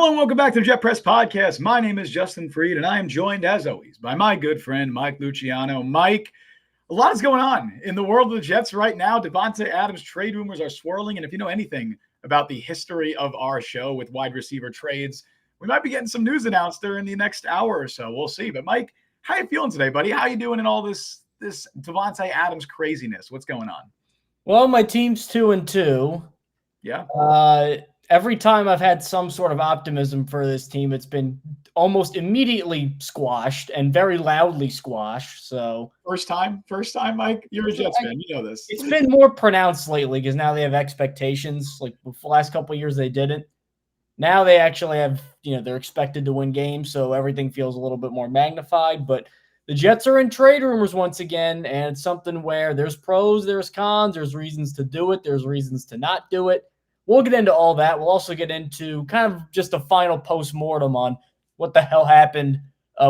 Hello and welcome back to the Jet Press Podcast. My name is Justin Fried, and I am joined, as always, by my good friend, Mike Luciano. Mike, a lot is going on in the world of the Jets right now. Davante Adams trade rumors are swirling, and if you know anything about the history of our show with wide receiver trades, we might be getting some news announced during the next hour or so. We'll see. But Mike, how you feeling today, buddy? How you doing in all this Davante Adams craziness? What's going on? Well, my team's 2-2. Yeah. Every time I've had some sort of optimism for this team, it's been almost immediately squashed and very loudly squashed. So first time, Mike. You're a Jets fan. You know this. It's been more pronounced lately because now they have expectations. Like the last couple of years, they didn't. Now they actually have, they're expected to win games, so everything feels a little bit more magnified. But the Jets are in trade rumors once again, and it's something where there's pros, there's cons, there's reasons to do it, there's reasons to not do it. We'll get into all that. We'll also get into kind of just a final post-mortem on what the hell happened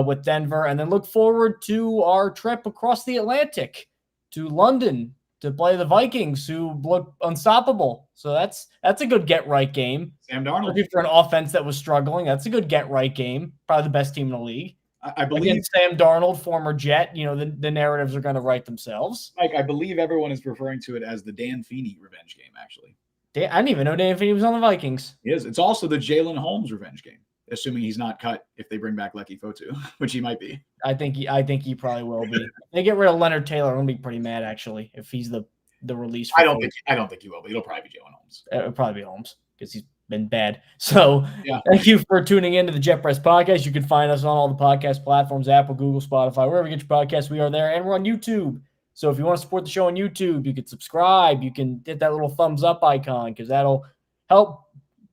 with Denver, and then look forward to our trip across the Atlantic to London to play the Vikings, who look unstoppable. So that's a good get-right game. Sam Darnold. Looking for an offense that was struggling. That's a good get-right game. Probably the best team in the league. I believe against Sam Darnold, former Jet, the narratives are going to write themselves. Mike, I believe everyone is referring to it as the Dan Feeney revenge game, actually. I didn't even know Dan Feeney was on the Vikings. He is. It's also the Jalen Holmes revenge game, assuming he's not cut if they bring back Lecky Fotu, which he might be. I think he probably will be. If they get rid of Leonard Taylor, I'm gonna be pretty mad actually if he's the release. I don't think he will, but it'll probably be Jalen Holmes. It'll probably be Holmes because he's been bad. So yeah. Thank you for tuning into the Jet Press Podcast. You can find us on all the podcast platforms: Apple, Google, Spotify, wherever you get your podcasts. We are there, and we're on YouTube. So if you want to support the show on YouTube, you can subscribe. You can hit that little thumbs up icon because that'll help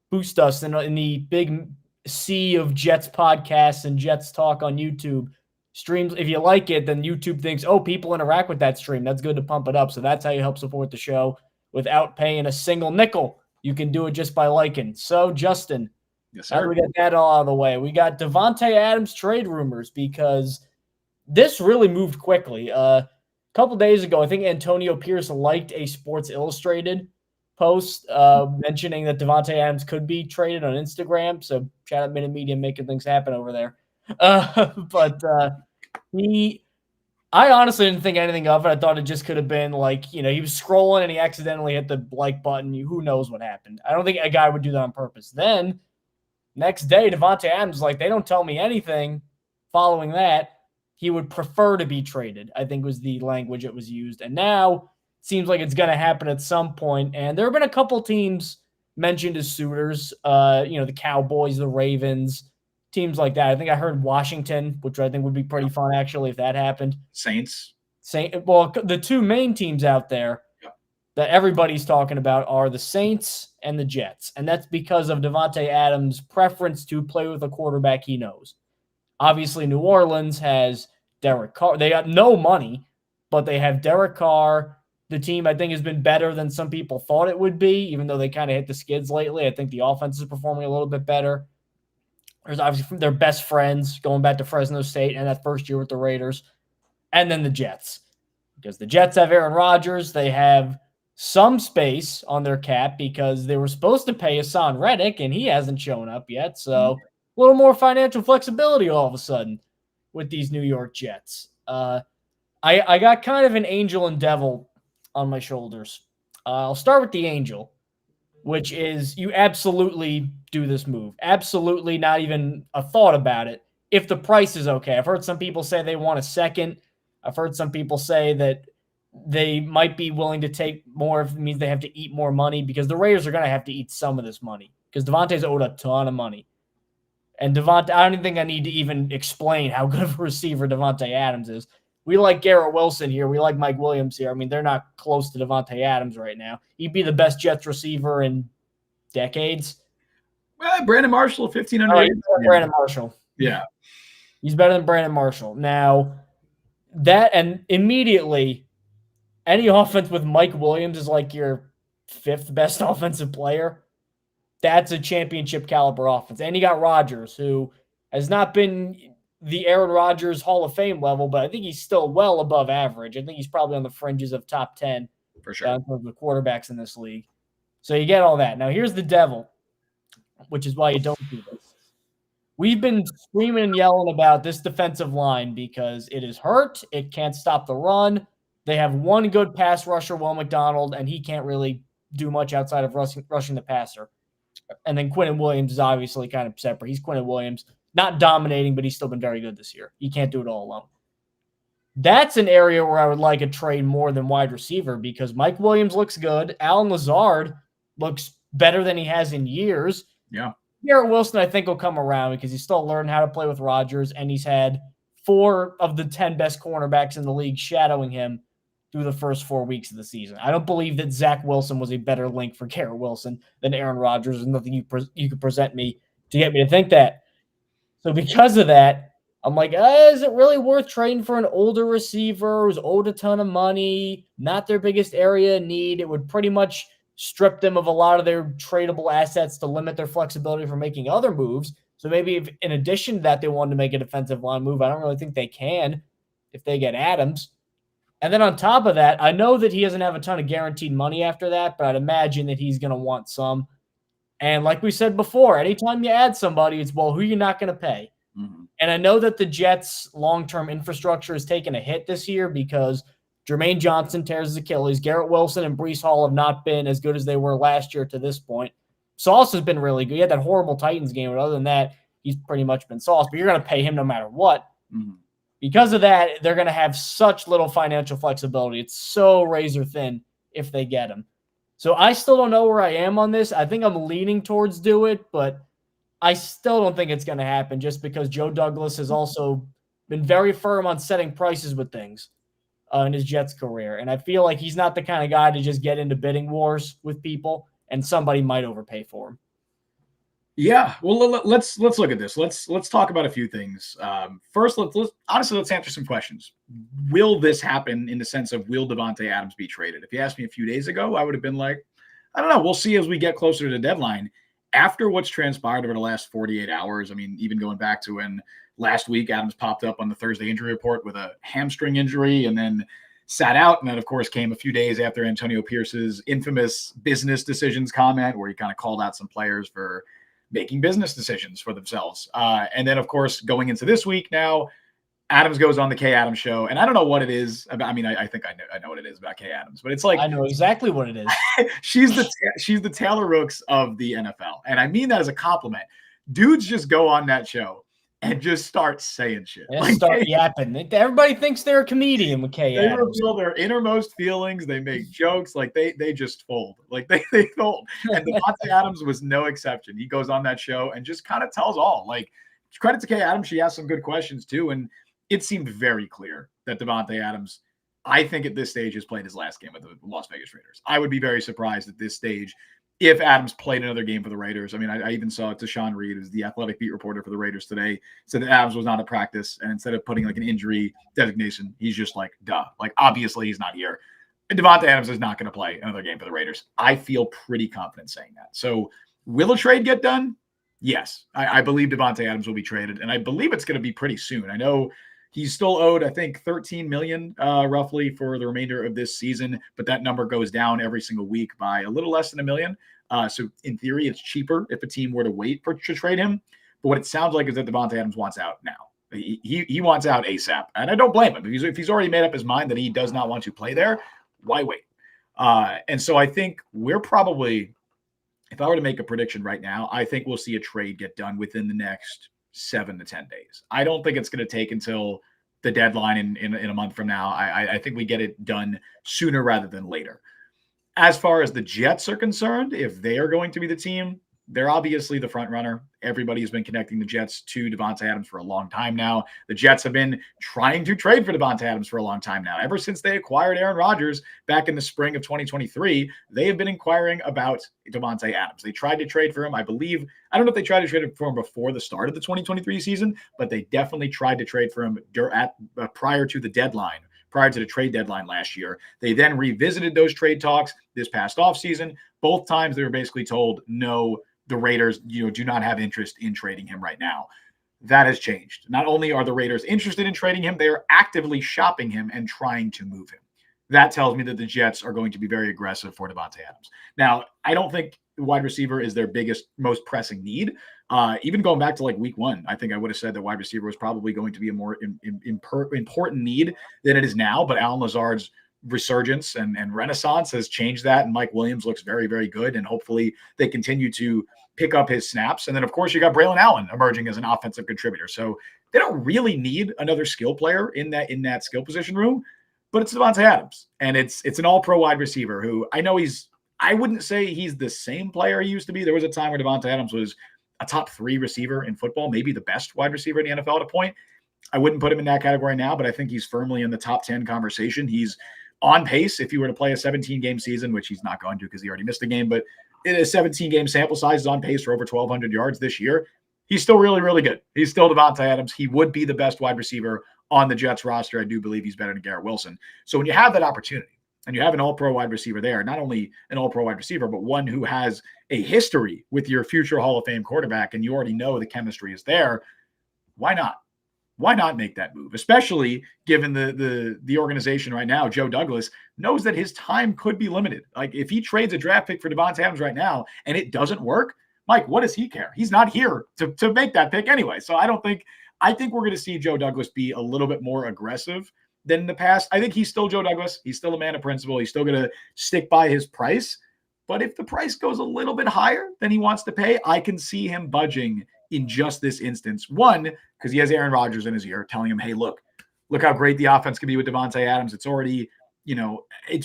boost us in the big sea of Jets podcasts and Jets talk on YouTube streams. If you like it, then YouTube thinks, oh, people interact with that stream. That's good to pump it up. So that's how you help support the show without paying a single nickel. You can do it just by liking. So, Justin, yes, sir. How do we get that all out of the way? We got Davante Adams trade rumors because this really moved quickly. A couple days ago, I think Antonio Pierce liked a Sports Illustrated post mentioning that Davante Adams could be traded on Instagram. So shout out Minute Media making things happen over there. I honestly didn't think anything of it. I thought it just could have been like, he was scrolling and he accidentally hit the like button. Who knows what happened? I don't think a guy would do that on purpose. Then next day, Davante Adams like, they don't tell me anything. Following that, he would prefer to be traded, I think was the language that was used. And now it seems like it's going to happen at some point. And there have been a couple teams mentioned as suitors, the Cowboys, the Ravens, teams like that. I think I heard Washington, which I think would be pretty fun, actually, if that happened. Saints. Well, the two main teams out there that everybody's talking about are the Saints and the Jets. And that's because of Davante Adams' preference to play with a quarterback he knows. Obviously, New Orleans has Derek Carr. They got no money, but they have Derek Carr. The team, I think, has been better than some people thought it would be, even though they kind of hit the skids lately. I think the offense is performing a little bit better. There's obviously their best friends going back to Fresno State and that first year with the Raiders. And then the Jets. Because the Jets have Aaron Rodgers. They have some space on their cap because they were supposed to pay Hassan Reddick, and he hasn't shown up yet. So a little more financial flexibility all of a sudden with these New York Jets. I got kind of an angel and devil on my shoulders. I'll start with the angel, which is you absolutely do this move. Absolutely not even a thought about it if the price is okay. I've heard some people say they want a second. I've heard some people say that they might be willing to take more if it means they have to eat more money because the Raiders are going to have to eat some of this money because Davante's owed a ton of money. And Davante, I don't think I need to even explain how good of a receiver Davante Adams is. We like Garrett Wilson here. We like Mike Williams here. I mean, they're not close to Davante Adams right now. He'd be the best Jets receiver in decades. Well, Brandon Marshall, 1,500. Right, Brandon Marshall. Yeah. He's better than Brandon Marshall. Now, that and immediately, any offense with Mike Williams is like your fifth best offensive player. That's a championship caliber offense. And you got Rodgers, who has not been the Aaron Rodgers Hall of Fame level, but I think he's still well above average. I think he's probably on the fringes of top 10 for sure in terms of quarterbacks in this league. So you get all that. Now here's the devil, which is why you don't do this. We've been screaming and yelling about this defensive line because it is hurt. It can't stop the run. They have one good pass rusher, Will McDonald, and he can't really do much outside of rushing the passer. And then Quinton Williams is obviously kind of separate. He's Quinton Williams, not dominating, but he's still been very good this year. He can't do it all alone. That's an area where I would like a trade more than wide receiver because Mike Williams looks good. Alan Lazard looks better than he has in years. Yeah. Garrett Wilson, I think, will come around because he's still learning how to play with Rodgers, and he's had 4 of the 10 best cornerbacks in the league shadowing him through the first 4 weeks of the season. I don't believe that Zach Wilson was a better link for Garrett Wilson than Aaron Rodgers. There's nothing you could present me to get me to think that. So because of that, I'm like, is it really worth trading for an older receiver who's owed a ton of money, not their biggest area of need? It would pretty much strip them of a lot of their tradable assets to limit their flexibility for making other moves. So maybe if, in addition to that, they wanted to make a defensive line move. I don't really think they can if they get Adams. And then on top of that, I know that he doesn't have a ton of guaranteed money after that, but I'd imagine that he's going to want some. And like we said before, anytime you add somebody, it's, well, who are you not going to pay? Mm-hmm. And I know that the Jets' long-term infrastructure has taken a hit this year because Jermaine Johnson tears his Achilles. Garrett Wilson and Breece Hall have not been as good as they were last year to this point. Sauce has been really good. He had that horrible Titans game, but other than that, he's pretty much been Sauce. But you're going to pay him no matter what. Mm-hmm. Because of that, they're going to have such little financial flexibility. It's so razor thin if they get him. So I still don't know where I am on this. I think I'm leaning towards do it, but I still don't think it's going to happen just because Joe Douglas has also been very firm on setting prices with things in his Jets career. And I feel like he's not the kind of guy to just get into bidding wars with people, and somebody might overpay for him. Yeah, well, let's look at this. Let's talk about a few things. First, let's answer some questions. Will this happen in the sense of will Davante Adams be traded? If you asked me a few days ago, I would have been like, I don't know. We'll see as we get closer to the deadline. After what's transpired over the last 48 hours, I mean, even going back to when last week Adams popped up on the Thursday injury report with a hamstring injury and then sat out. And that, of course, came a few days after Antonio Pierce's infamous business decisions comment where he kind of called out some players for making business decisions for themselves. And then, of course, going into this week now, Adams goes on the Kay Adams show. And I don't know what it is about. I mean, I think I know what it is about Kay Adams, but it's like, I know exactly what it is. she's the Taylor Rooks of the NFL. And I mean that as a compliment. Dudes just go on that show and just start saying shit. Like, start yapping. Everybody thinks they're a comedian with Kay Adams. They reveal their innermost feelings. They make jokes. Like they just fold. Like they fold. And Davante Adams was no exception. He goes on that show and just kind of tells all. Like, credit to Kay Adams. She asked some good questions too. And it seemed very clear that Davante Adams, I think at this stage, has played his last game with the Las Vegas Raiders. I would be very surprised at this stage if Adams played another game for the Raiders. I mean, I even saw Tashawn Reed, who's the athletic beat reporter for the Raiders today, said that Adams was not at practice. And instead of putting like an injury designation, he's just like, duh. Like, obviously he's not here. And Davante Adams is not going to play another game for the Raiders. I feel pretty confident saying that. So will a trade get done? Yes. I believe Davante Adams will be traded. And I believe it's going to be pretty soon. I know he's still owed, I think, $13 million roughly for the remainder of this season, but that number goes down every single week by a little less than $1 million. So in theory, it's cheaper if a team were to wait to trade him. But what it sounds like is that Davante Adams wants out now. He wants out ASAP, and I don't blame him. If he's already made up his mind that he does not want to play there, why wait? And so I think we're probably, if I were to make a prediction right now, I think we'll see a trade get done within the next 7 to 10 days. I don't think it's going to take until the deadline in a month from now. I think we get it done sooner rather than later. As far as the Jets are concerned, if they are going to be the team, they're obviously the front runner. Everybody's been connecting the Jets to Davante Adams for a long time now. The Jets have been trying to trade for Davante Adams for a long time now. Ever since they acquired Aaron Rodgers back in the spring of 2023, they have been inquiring about Davante Adams. They tried to trade for him, I believe. I don't know if they tried to trade for him before the start of the 2023 season, but they definitely tried to trade for him prior to the deadline. Prior to the trade deadline last year. They then revisited those trade talks this past offseason. Both times they were basically told, no, the Raiders, do not have interest in trading him right now. That has changed. Not only are the Raiders interested in trading him, they are actively shopping him and trying to move him. that tells me that the Jets are going to be very aggressive for Davante Adams. Now, I don't think wide receiver is their biggest, most pressing need. Even going back to like week 1, I think I would have said that wide receiver was probably going to be a more important need than it is now. But Allen Lazard's resurgence and renaissance has changed that. And Mike Williams looks very, very good. And hopefully they continue to pick up his snaps. And then, of course, you got Braylon Allen emerging as an offensive contributor. So they don't really need another skill player in that skill position room. But it's Davante Adams, and it's an all-pro wide receiver who I know I wouldn't say he's the same player he used to be. There was a time where Davante Adams was a top 3 receiver in football, maybe the best wide receiver in the NFL at a point. I wouldn't put him in that category now, but I think he's firmly in the top 10 conversation. He's on pace if he were to play a 17-game season, which he's not going to because he already missed a game, but in a 17-game sample size is on pace for over 1,200 yards this year. He's still really, really good. He's still Davante Adams. He would be the best wide receiver on the Jets roster. I do believe he's better than Garrett Wilson. So when you have that opportunity and you have an all-pro wide receiver there, not only an all-pro wide receiver, but one who has a history with your future Hall of Fame quarterback, and you already know the chemistry is there, why not? Why not make that move? Especially given the organization right now, Joe Douglas knows that his time could be limited. Like if he trades a draft pick for Davante Adams right now and it doesn't work, Mike, what does he care? He's not here to make that pick anyway. So I think we're going to see Joe Douglas be a little bit more aggressive than in the past. I think he's still Joe Douglas. He's still a man of principle. He's still going to stick by his price. But if the price goes a little bit higher than he wants to pay, I can see him budging in just this instance. One, because he has Aaron Rodgers in his ear telling him, hey, look how great the offense can be with Davante Adams. It's already,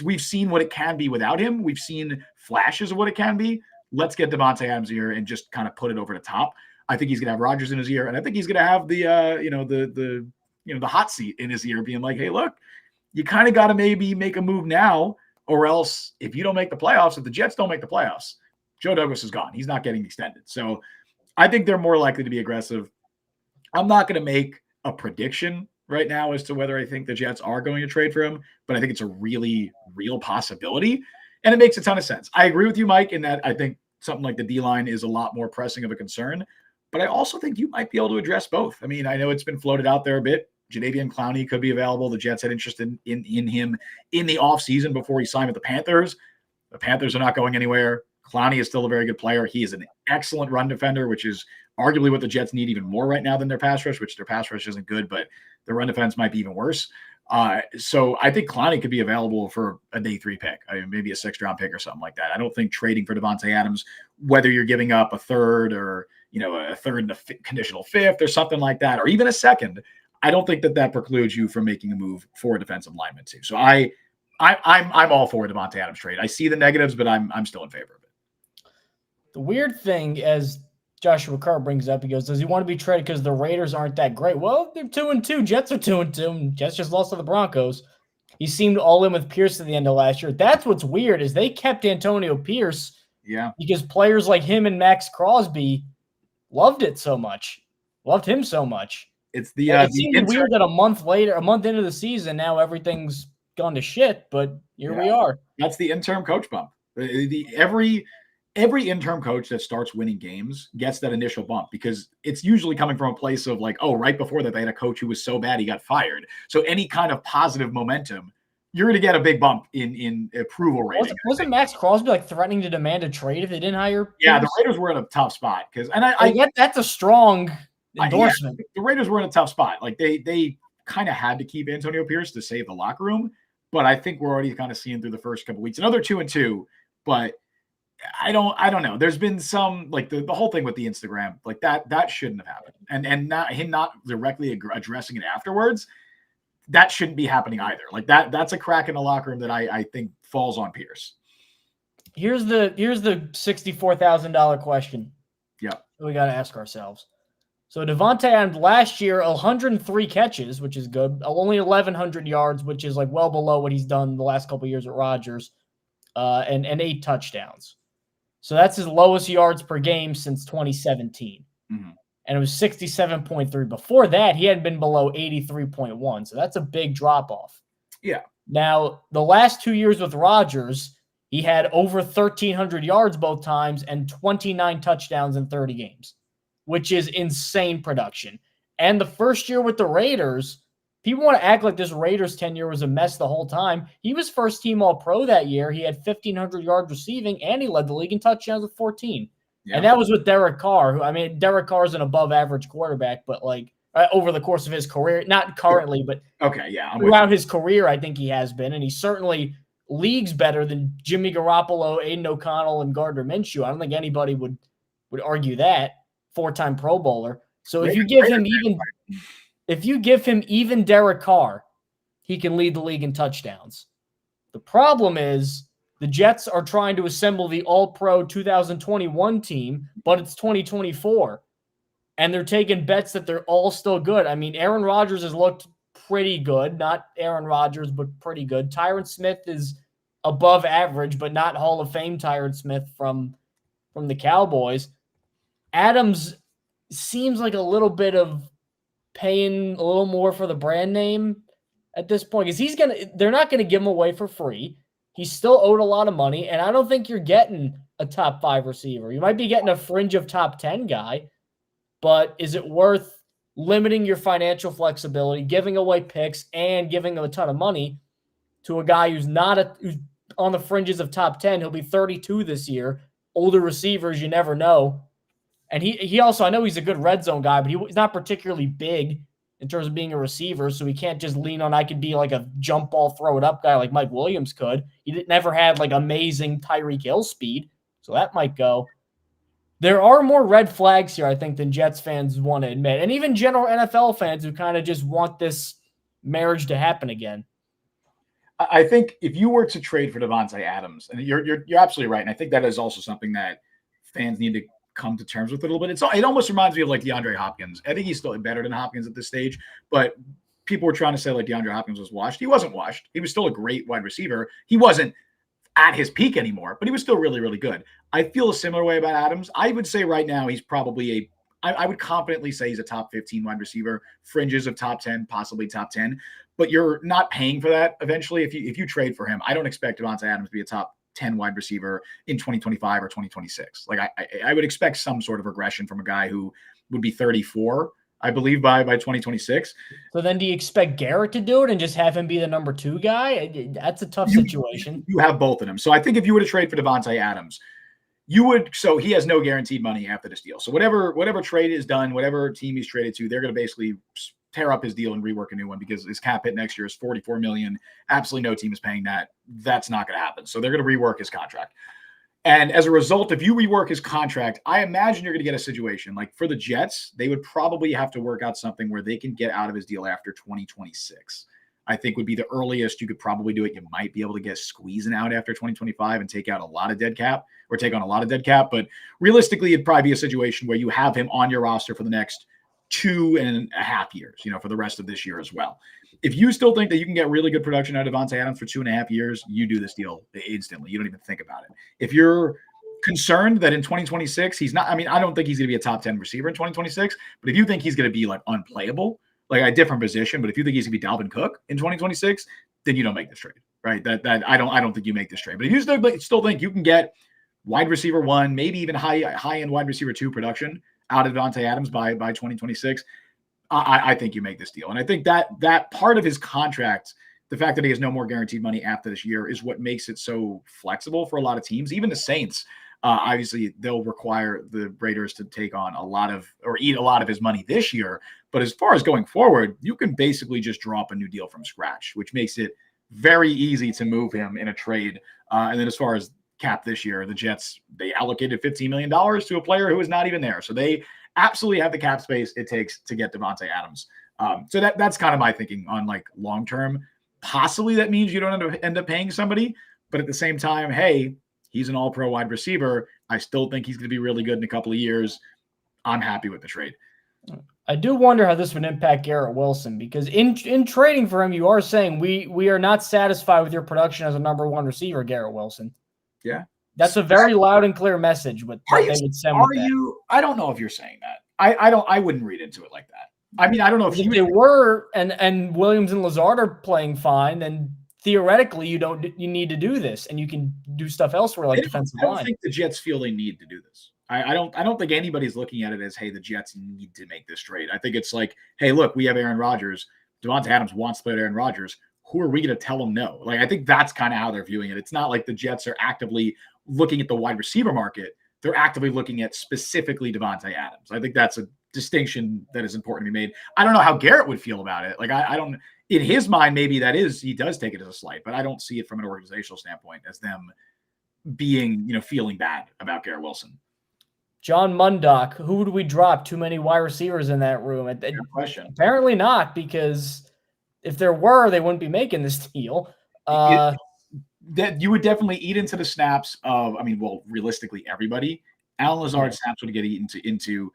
we've seen what it can be without him. We've seen flashes of what it can be. Let's get Davante Adams here and just kind of put it over the top. I think he's going to have Rodgers in his ear, and I think he's going to have the hot seat in his ear, being like, "Hey, look, you kind of got to maybe make a move now, or else if you don't make the playoffs, if the Jets don't make the playoffs, Joe Douglas is gone. He's not getting extended." So I think they're more likely to be aggressive. I'm not going to make a prediction right now as to whether I think the Jets are going to trade for him, but I think it's a really real possibility, and it makes a ton of sense. I agree with you, Mike, in that I think something like the D-line is a lot more pressing of a concern. But I also think you might be able to address both. I mean, I know it's been floated out there a bit. Jadeveon Clowney could be available. The Jets had interest in him in the offseason before he signed with the Panthers. The Panthers are not going anywhere. Clowney is still a very good player. He is an excellent run defender, which is arguably what the Jets need even more right now than their pass rush, which their pass rush isn't good, but their run defense might be even worse. So I think Clowney could be available for a day 3 pick, maybe a 6th-round pick or something like that. I don't think trading for Davante Adams, whether you're giving up a third or a third and a conditional 5th or something like that, or even a 2nd, I don't think that precludes you from making a move for a defensive lineman too. So I'm all for a Davante Adams trade. I see the negatives, but I'm still in favor of it. The weird thing, as Joshua Carr brings up, he goes, does he want to be traded because the Raiders aren't that great? Well, they're 2-2. Jets are 2-2. Jets just lost to the Broncos. He seemed all in with Pierce at the end of last year. That's what's weird is they kept Antonio Pierce. Yeah. Because players like him and Max Crosby loved him so much. It's it seemed weird that a month into the season, now everything's gone to shit, but here we are. That's the interim coach bump. Every interim coach that starts winning games gets that initial bump because it's usually coming from a place of like, oh, right before that they had a coach who was so bad he got fired. So any kind of positive momentum, you're going to get a big bump in approval rating. Wasn't Max Crosby like threatening to demand a trade if they didn't hire? Yeah, the Raiders were in a tough spot because, and I get that's a strong endorsement. The Raiders were in a tough spot. Like they kind of had to keep Antonio Pierce to save the locker room, but I think we're already kind of seeing through the first couple weeks another 2-2, but. I don't know. There's been some like the whole thing with the Instagram like that shouldn't have happened, and not him not directly addressing it afterwards. That shouldn't be happening either. Like that's a crack in the locker room that I think falls on Pierce. Here's the $64,000 question. Yeah, we got to ask ourselves. So Davante Adams last year 103 catches, which is good. Only 1,100 yards, which is like well below what he's done the last couple of years at Rodgers, and 8 touchdowns. So that's his lowest yards per game since 2017. Mm-hmm. And it was 67.3. Before that, he hadn't been below 83.1. So that's a big drop-off. Yeah. Now, the last 2 years with Rodgers, he had over 1,300 yards both times and 29 touchdowns in 30 games, which is insane production. And the first year with the Raiders, people want to act like this Raiders tenure was a mess the whole time. He was first team All-Pro that year. He had 1,500 yards receiving, and he led the league in touchdowns with 14. Yeah. And that was with Derek Carr, who, I mean, Derek Carr is an above-average quarterback, but like over the course of his career, not currently, but throughout his career, I think he has been, and he's certainly leagues better than Jimmy Garoppolo, Aiden O'Connell, and Gardner Minshew. I don't think anybody would argue that. 4-time Pro Bowler. So if you give him even Derek Carr, he can lead the league in touchdowns. The problem is the Jets are trying to assemble the All-Pro 2021 team, but it's 2024. And they're taking bets that they're all still good. I mean, Aaron Rodgers has looked pretty good. Not Aaron Rodgers, but pretty good. Tyron Smith is above average, but not Hall of Fame Tyron Smith from the Cowboys. Adams seems like a little bit of paying a little more for the brand name at this point, because they're not going to give him away for free. He's still owed a lot of money, and I don't think you're getting a top 5 receiver. You might be getting a fringe of top 10 guy, but is it worth limiting your financial flexibility, giving away picks, and giving him a ton of money to a guy who's who's on the fringes of top 10? He'll be 32 this year. Older receivers, you never know. And he also, I know he's a good red zone guy, but he's not particularly big in terms of being a receiver, so he can't just lean on I could be like a jump ball, throw it up guy like Mike Williams could. He never had like amazing Tyreek Hill speed, so that might go. There are more red flags here, I think, than Jets fans want to admit, and even general NFL fans who kind of just want this marriage to happen again. I think if you were to trade for Davante Adams, and you're absolutely right, and I think that is also something that fans need to come to terms with it a little bit. It almost reminds me of like DeAndre Hopkins. I think he's still better than Hopkins at this stage, but people were trying to say like DeAndre Hopkins was washed. He wasn't washed. He was still a great wide receiver. He wasn't at his peak anymore, but he was still really, really good. I feel a similar way about Adams. I would say right now he's probably I would confidently say he's a top 15 wide receiver, fringes of top 10, possibly top 10, but you're not paying for that eventually. If you trade for him, I don't expect Davante Adams to be a top 10 wide receiver in 2025 or 2026. Like I would expect some sort of regression from a guy who would be 34, I believe, by 2026. So then do you expect Garrett to do it and just have him be the number 2 guy? That's a tough situation. You have both of them. So I think if you were to trade for Davante Adams, you would, so he has no guaranteed money after this deal. So whatever trade is done, whatever team he's traded to, they're going to basically tear up his deal and rework a new one because his cap hit next year is $44 million. Absolutely no team is paying that. That's not going to happen. So they're going to rework his contract. And as a result, if you rework his contract, I imagine you're going to get a situation like for the Jets, they would probably have to work out something where they can get out of his deal after 2026. I think would be the earliest you could probably do it. You might be able to get squeezing out after 2025 and take out a lot of dead cap or take on a lot of dead cap. But realistically, it'd probably be a situation where you have him on your roster for the next 2.5 years, for the rest of this year as well. If you still think that you can get really good production out of Davante Adams for 2.5 years, you do this deal instantly. You don't even think about it. If you're concerned that in 2026, he's not, I don't think he's going to be a top 10 receiver in 2026, but if you think he's going to be like unplayable, like a different position, but if you think he's going to be Dalvin Cook in 2026, then you don't make this trade, right? That I don't think you make this trade. But if you still think you can get wide receiver 1, maybe even high-end wide receiver 2 production out of Davante Adams by 2026, I think you make this deal. And I think that part of his contract, the fact that he has no more guaranteed money after this year, is what makes it so flexible for a lot of teams. Even the Saints, obviously, they'll require the Raiders to take on eat a lot of his money this year. But as far as going forward, you can basically just draw up a new deal from scratch, which makes it very easy to move him in a trade. And then as far as cap this year, the Jets, they allocated $15 million to a player who is not even there. So they absolutely have the cap space it takes to get Davante Adams. So that's kind of my thinking on like long-term. Possibly that means you don't end up paying somebody, but at the same time, hey, he's an all-pro wide receiver. I still think he's going to be really good in a couple of years. I'm happy with the trade. I do wonder how this would impact Garrett Wilson, because in trading for him, you are saying we are not satisfied with your production as a number 1 receiver, Garrett Wilson. Yeah. That's a very loud and clear message. I don't know if you're saying that. I wouldn't read into it like that. I don't know if they were, and Williams and Lazard are playing fine, then theoretically you need to do this, and you can do stuff elsewhere like defensive line. I don't think the Jets feel they need to do this. I don't think anybody's looking at it as, hey, the Jets need to make this trade. I think it's like, hey, look, we have Aaron Rodgers. Davante Adams wants to play with Aaron Rodgers. Who are we going to tell him no? Like, I think that's kind of how they're viewing it. It's not like the Jets are actively looking at the wide receiver market. They're actively looking at specifically Davante Adams. I think that's a distinction that is important to be made. I don't know how Garrett would feel about it. Like, I don't, in his mind, maybe he does take it as a slight, but I don't see it from an organizational standpoint as them being, feeling bad about Garrett Wilson. John Mundock, who do we drop? Too many wide receivers in that room? Good question. Apparently not, because if there were, they wouldn't be making this deal. That you would definitely eat into the snaps of, realistically, everybody. Alan Lazard snaps would get eaten into.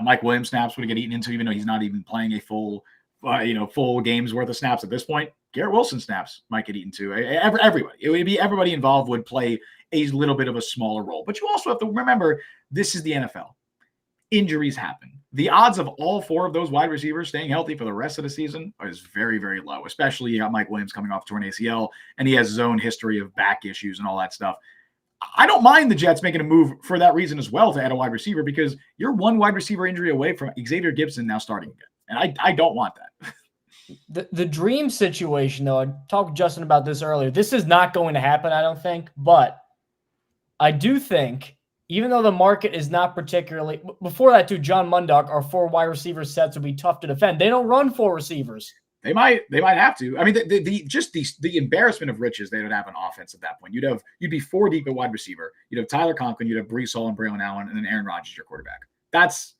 Mike Williams snaps would get eaten into, even though he's not even playing a full game's worth of snaps at this point. Garrett Wilson snaps might get eaten to. Everybody. It would be everybody involved would play a little bit of a smaller role. But you also have to remember, this is the NFL. Injuries happen. The odds of all four of those wide receivers staying healthy for the rest of the season is very, very low, especially you got Mike Williams coming off torn ACL, and he has his own history of back issues and all that stuff. I don't mind the Jets making a move for that reason as well to add a wide receiver, because you're one wide receiver injury away from Xavier Gibson now starting again. And I don't want that. The dream situation, though, I talked with Justin about this earlier. This is not going to happen, I don't think. But I do think, even though the market is not particularly – before that, too, John Mundock, our 4 wide receiver sets would be tough to defend. They don't run 4 receivers. They might have to. I mean, the embarrassment of riches they would have on offense at that point. You'd be 4 deep at wide receiver. You'd have Tyler Conklin, you'd have Breece Hall and Braylon Allen, and then Aaron Rodgers, your quarterback. That's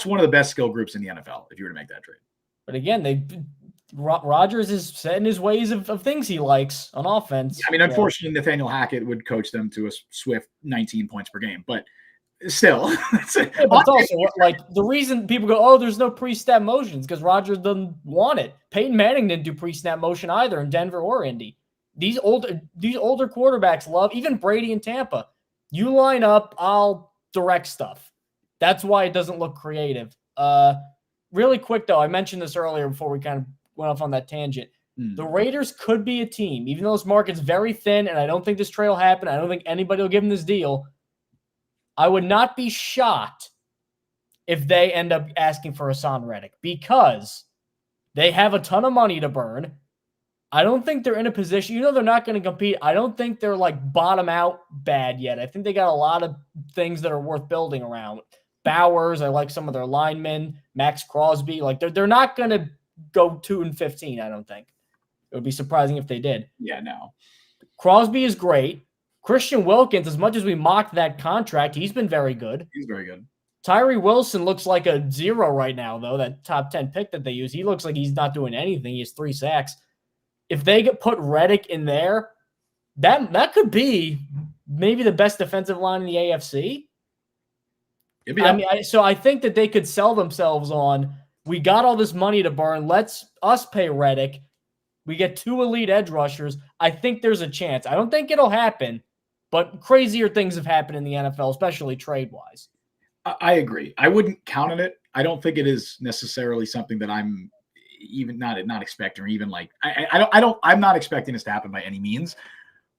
one of the best skill groups in the NFL if you were to make that trade. But again, Rodgers is set in his ways of things he likes on offense. I mean, unfortunately, Nathaniel Hackett would coach them to a swift 19 points per game, but still. But it's also like the reason people go, oh, there's no pre-snap motions, because Rodgers doesn't want it. Peyton Manning didn't do pre-snap motion either in Denver or Indy. These older quarterbacks love, even Brady in Tampa. You line up, I'll direct stuff. That's why it doesn't look creative. Really quick, though, I mentioned this earlier before we kind of went off on that tangent. The Raiders could be a team, even though this market's very thin, and I don't think this trade will happen. I don't think anybody will give them this deal. I would not be shocked if they end up asking for Hassan Reddick, because they have a ton of money to burn. I don't think they're in a position, they're not going to compete. I don't think they're like bottom out bad yet. I think they got a lot of things that are worth building around. Bowers, I like some of their linemen, Max Crosby. Like they're not going to go 2-15, I don't think. It would be surprising if they did. Yeah, no. Crosby is great. Christian Wilkins, as much as we mocked that contract, he's been very good. He's very good. Tyree Wilson looks like a 0 right now, though, that top 10 pick that they use. He looks like he's not doing anything. He has 3 sacks. If they put Reddick in there, that could be maybe the best defensive line in the AFC. So I think that they could sell themselves on, we got all this money to burn, let's us pay Reddick. We get 2 elite edge rushers. I think there's a chance. I don't think it'll happen, but crazier things have happened in the NFL, especially trade-wise. I agree. I wouldn't count on it. I don't think it is necessarily something that I'm even not expecting, or even like I'm not expecting this to happen by any means.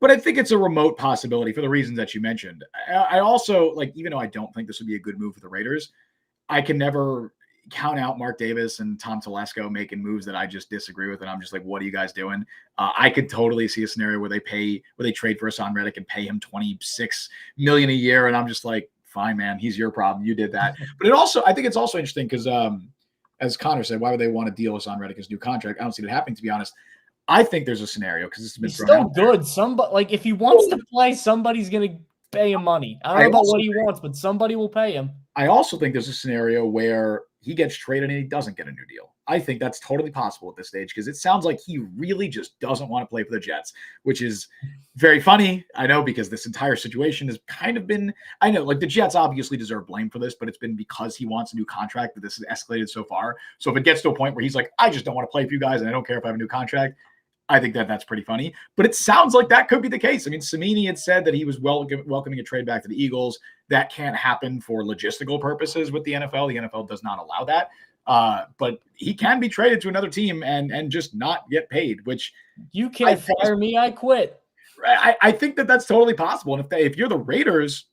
But I think it's a remote possibility for the reasons that you mentioned. I also, like, even though I don't think this would be a good move for the Raiders, I can never count out Mark Davis and Tom Telesco making moves that I just disagree with. And I'm just like, what are you guys doing? I could totally see a scenario where they trade for Hassan Reddick and pay him $26 million a year. And I'm just like, fine, man, he's your problem. You did that. But I think it's also interesting because, as Connor said, why would they want to deal Hassan Reddick his new contract? I don't see that happening, to be honest. I think there's a scenario because this has been he's still good. Somebody, like, if he wants to play, somebody's going to pay him money. I don't know about what he wants, but somebody will pay him. I also think there's a scenario where he gets traded and he doesn't get a new deal. I think that's totally possible at this stage because it sounds like he really just doesn't want to play for the Jets, which is very funny. I know, because this entire situation has kind of been, I know, like, the Jets obviously deserve blame for this, but it's been because he wants a new contract that this has escalated so far. So if it gets to a point where he's like, I just don't want to play for you guys and I don't care if I have a new contract, I think that's pretty funny. But it sounds like that could be the case. I mean, Samini had said that he was welcoming a trade back to the Eagles. That can't happen for logistical purposes with the NFL. The NFL does not allow that. But he can be traded to another team and just not get paid, which you can't fire me. I quit. I think that's totally possible. And if you're the Raiders,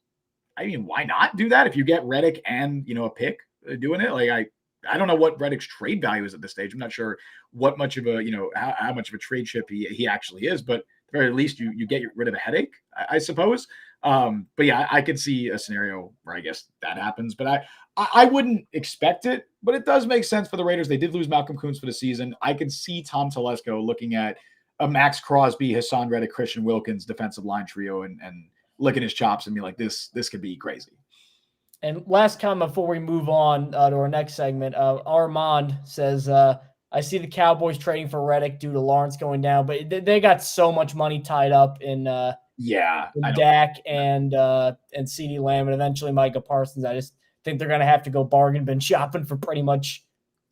I mean, why not do that? If you get Reddick and, a pick doing it, like, I don't know what Reddick's trade value is at this stage. I'm not sure what much of a, how much of a trade chip he actually is, but at the very least you get rid of a headache, I suppose. But yeah, I could see a scenario where I guess that happens, but I wouldn't expect it, but it does make sense for the Raiders. They did lose Malcolm Koonce for the season. I could see Tom Telesco looking at a Max Crosby, Hassan Reddick, Christian Wilkins defensive line trio and licking his chops and be like, this could be crazy. And last comment before we move on to our next segment, Armand says, I see the Cowboys trading for Reddick due to Lawrence going down, but they got so much money tied up in Dak and CeeDee Lamb and eventually Micah Parsons. I just think they're going to have to go bargain bin shopping for pretty much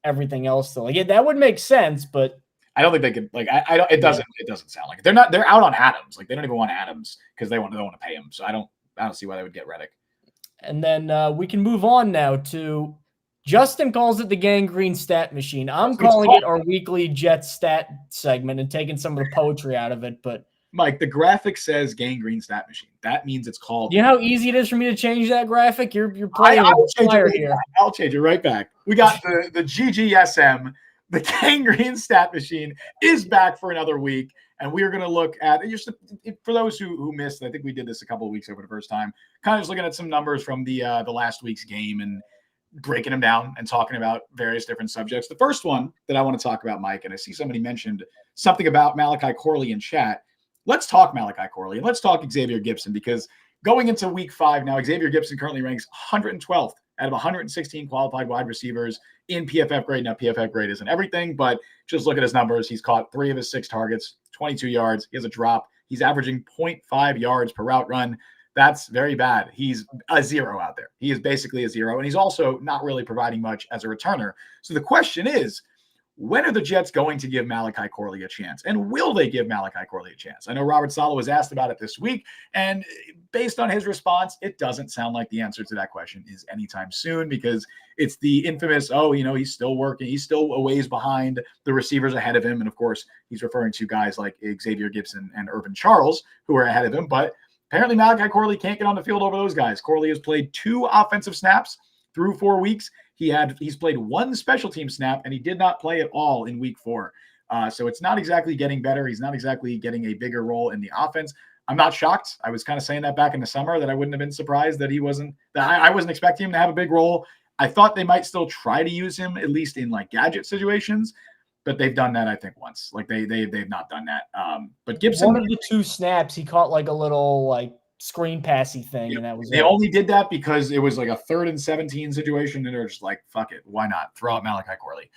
everything else. So like, that would make sense, but I don't think they could. Like, I don't. It doesn't sound like it. They're out on Adams. Like, they don't even want Adams because they don't want to pay him. So I don't see why they would get Reddick. And then we can move on now to Justin calls it the gangrene stat machine. I'm calling it our weekly Jets stat segment and taking some of the poetry out of it. But Mike, the graphic says gangrene stat machine. That means it's called. You know how easy it is for me to change that graphic? You're playing with fire here. I'll change it right back. We got the GGSM. The gangrene stat machine is back for another week, and we are going to look at just for those who missed. I think we did this a couple of weeks ago for the first time. Kind of just looking at some numbers from the last week's game and breaking them down and talking about various different subjects. The first one that I want to talk about, Mike, and I see somebody mentioned something about Malachi Corley in chat. Let's talk Malachi Corley and let's talk Xavier Gipson, because going into week 5 now, Xavier Gipson currently ranks 112th out of 116 qualified wide receivers in PFF grade. Now, PFF grade isn't everything, but just look at his numbers. He's caught 3 of his 6 targets, 22 yards. He has a drop. He's averaging 0.5 yards per route run. That's very bad. He's a 0 out there. He is basically a 0, and he's also not really providing much as a returner. So the question is, when are the Jets going to give Malachi Corley a chance? And will they give Malachi Corley a chance? I know Robert Saleh was asked about it this week, and based on his response, it doesn't sound like the answer to that question is anytime soon, because it's the infamous, he's still working. He's still a ways behind the receivers ahead of him. And of course, he's referring to guys like Xavier Gipson and Irvin Charles, who are ahead of him. But apparently Malachi Corley can't get on the field over those guys. Corley has played 2 offensive snaps through 4 weeks. He's played 1 special team snap, and he did not play at all in week 4. So it's not exactly getting better. He's not exactly getting a bigger role in the offense. I'm not shocked. I was kind of saying that back in the summer, that I wouldn't have been surprised that I wasn't expecting him to have a big role. I thought they might still try to use him, at least in like gadget situations, but they've done that, I think, once. Like they've not done that. But Gipson, one of the 2 snaps, he caught like a little like screen passy thing, and that was they only did that because it was like a 3rd and 17 situation, and they're just like, fuck it, why not throw out Malachi Corley?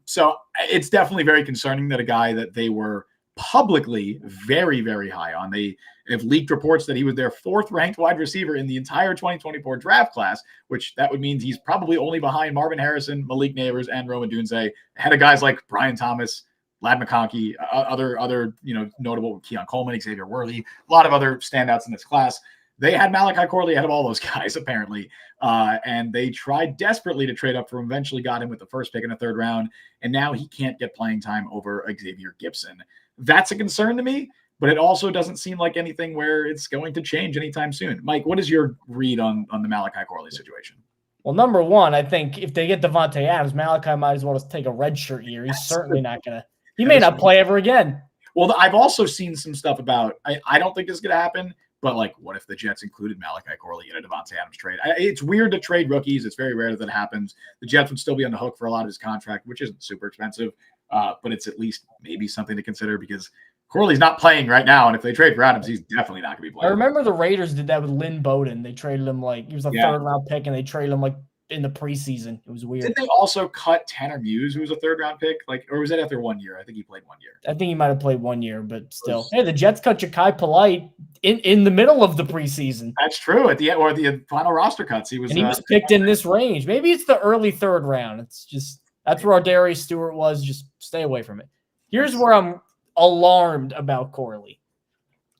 So it's definitely very concerning that a guy that they were publicly very, very high on, they have leaked reports that he was their 4th ranked wide receiver in the entire 2024 draft class, which that would mean he's probably only behind Marvin Harrison, Malik Neighbors, and Roman Dunze, ahead of guys like Brian Thomas, Ladd McConkey, other notable, Keon Coleman, Xavier Worthy, a lot of other standouts in this class. They had Malachi Corley ahead of all those guys, apparently. And they tried desperately to trade up for him, eventually got him with the 1st pick in the 3rd round. And now he can't get playing time over Xavier Gipson. That's a concern to me, but it also doesn't seem like anything where it's going to change anytime soon. Mike, what is your read on the Malachi Corley situation? Well, number one, I think if they get Davante Adams, Malachi might as well just take a redshirt year. He's certainly not going to. He may not play ever again. Well, I've also seen some stuff about, I don't think this is going to happen, but like, what if the Jets included Malachi Corley in a Davante Adams trade? It's weird to trade rookies. It's very rare that happens. The Jets would still be on the hook for a lot of his contract, which isn't super expensive, but it's at least maybe something to consider, because Corley's not playing right now, and if they trade for Adams, he's definitely not going to be playing. I remember the Raiders did that with Lynn Bowden. They traded him he was a 3rd round pick, and they traded him in the preseason. It was weird. Did they also cut Tanner Muse, who was a 3rd round pick? Or was that after 1 year? I think he played 1 year. I think he might have played 1 year, but still. Hey, the Jets cut Ja'Kai Polite in the middle of the preseason. That's true. At the end, or the final roster cuts, he was picked in this range. Maybe it's the early 3rd round. It's just that's where Darius Stewart was. Just stay away from it. Here's where I'm alarmed about Corley.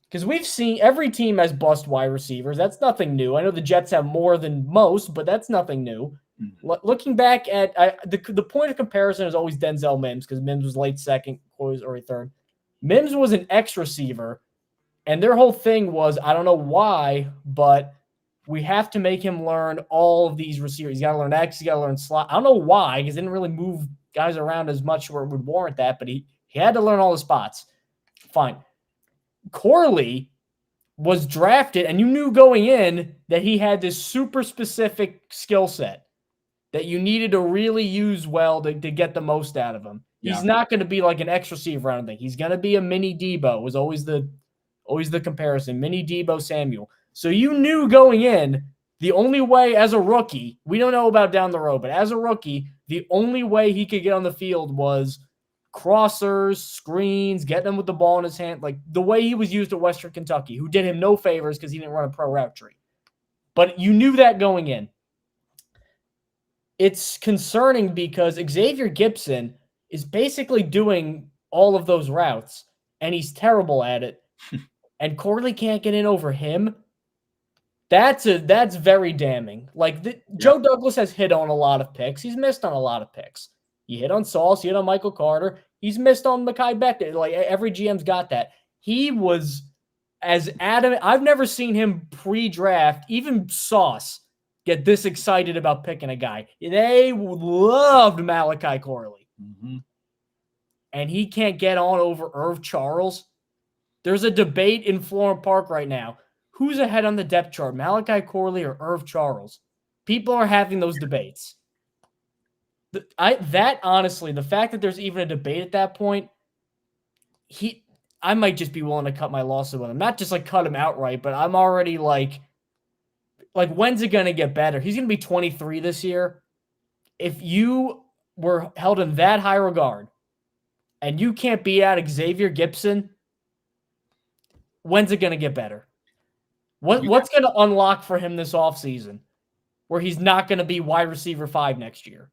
Because we've seen every team has bust wide receivers. That's nothing new. I know the Jets have more than most, but that's nothing new. Mm-hmm. Looking back at the point of comparison is always Denzel Mims, because Mims was late 2nd, Corley's early 3rd. Mims was an X receiver, and their whole thing was, I don't know why, but we have to make him learn all of these receivers. He's got to learn X, he's got to learn slot. I don't know why, because he didn't really move guys around as much where it would warrant that, but he had to learn all the spots. Fine. Corley was drafted, and you knew going in that he had this super specific skill set that you needed to really use well to get the most out of him. Yeah. He's not going to be like an X receiver or anything. He's going to be a mini Debo, was always the comparison. Mini Debo Samuel. So you knew going in, the only way as a rookie, we don't know about down the road, but as a rookie, the only way he could get on the field was crossers, screens, getting him with the ball in his hand, like the way he was used at Western Kentucky, who did him no favors because he didn't run a pro route tree. But you knew that going in. It's concerning because Xavier Gipson is basically doing all of those routes, and he's terrible at it. And Corley can't get in over him. That's very damning. Like Joe Douglas has hit on a lot of picks. He's missed on a lot of picks. He hit on Sauce. He hit on Michael Carter. He's missed on Mekhi Becton. Like every GM's got that. He was as adamant. I've never seen him pre-draft, even Sauce, get this excited about picking a guy. They loved Malachi Corley. Mm-hmm. And he can't get on over Irv Charles. There's a debate in Florham Park right now. Who's ahead on the depth chart, Malachi Corley or Irv Charles? People are having those debates. Honestly, the fact that there's even a debate at that point, I might just be willing to cut my losses with him. Not just like cut him outright, but I'm already like when's it going to get better? He's going to be 23 this year. If you were held in that high regard and you can't beat out Xavier Gipson, when's it going to get better? What's going to unlock for him this offseason where he's not going to be wide receiver 5 next year?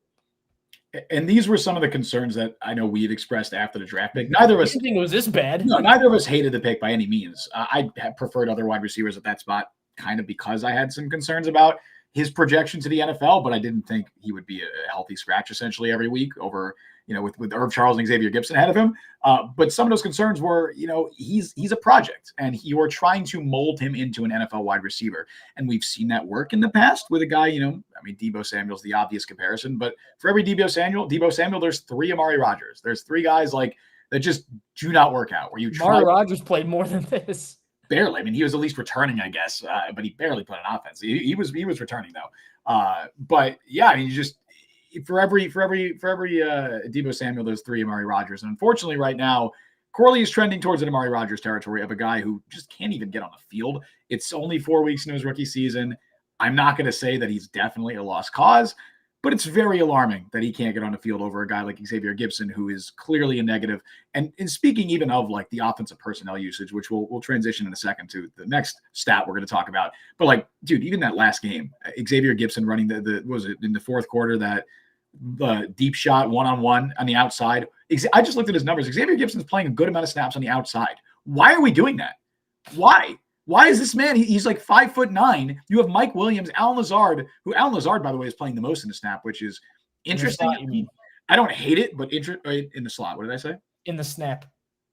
And these were some of the concerns that I know we had expressed after the draft pick. Neither of us didn't think it was this bad. No, neither of us hated the pick by any means. I preferred other wide receivers at that spot, kind of because I had some concerns about his projection to the NFL, but I didn't think he would be a healthy scratch essentially every week over, with Irv Charles and Xavier Gipson ahead of him. But some of those concerns were, he's a project and you are trying to mold him into an NFL wide receiver. And we've seen that work in the past with a guy, Debo Samuel's the obvious comparison, but for every Debo Samuel, there's 3 Amari Rodgers. There's 3 guys that just do not work out where you try. Amari Rodgers played more than this. Barely. I mean, he was at least returning, I guess, but he barely played an offense. He was returning though. But yeah, I mean, you just for every Debo Samuel, there's 3 Amari Rodgers, and unfortunately, right now, Corley is trending towards an Amari Rodgers territory of a guy who just can't even get on the field. It's only 4 weeks into his rookie season. I'm not going to say that he's definitely a lost cause, but it's very alarming that he can't get on the field over a guy like Xavier Gipson, who is clearly a negative. And speaking even of the offensive personnel usage, which we'll transition in a second to the next stat we're going to talk about. But dude, even that last game, Xavier Gipson running the was it in the fourth quarter, that the deep shot one-on-one on the outside. I just looked at his numbers. Xavier Gibson's playing a good amount of snaps on the outside. Why are we doing that? Why? Why is this man? He's like 5'9". You have Mike Williams, Alan Lazard, by the way, is playing the most in the snap, which is interesting. In the slot, you mean? I don't hate it, but in the slot. What did I say? In the snap.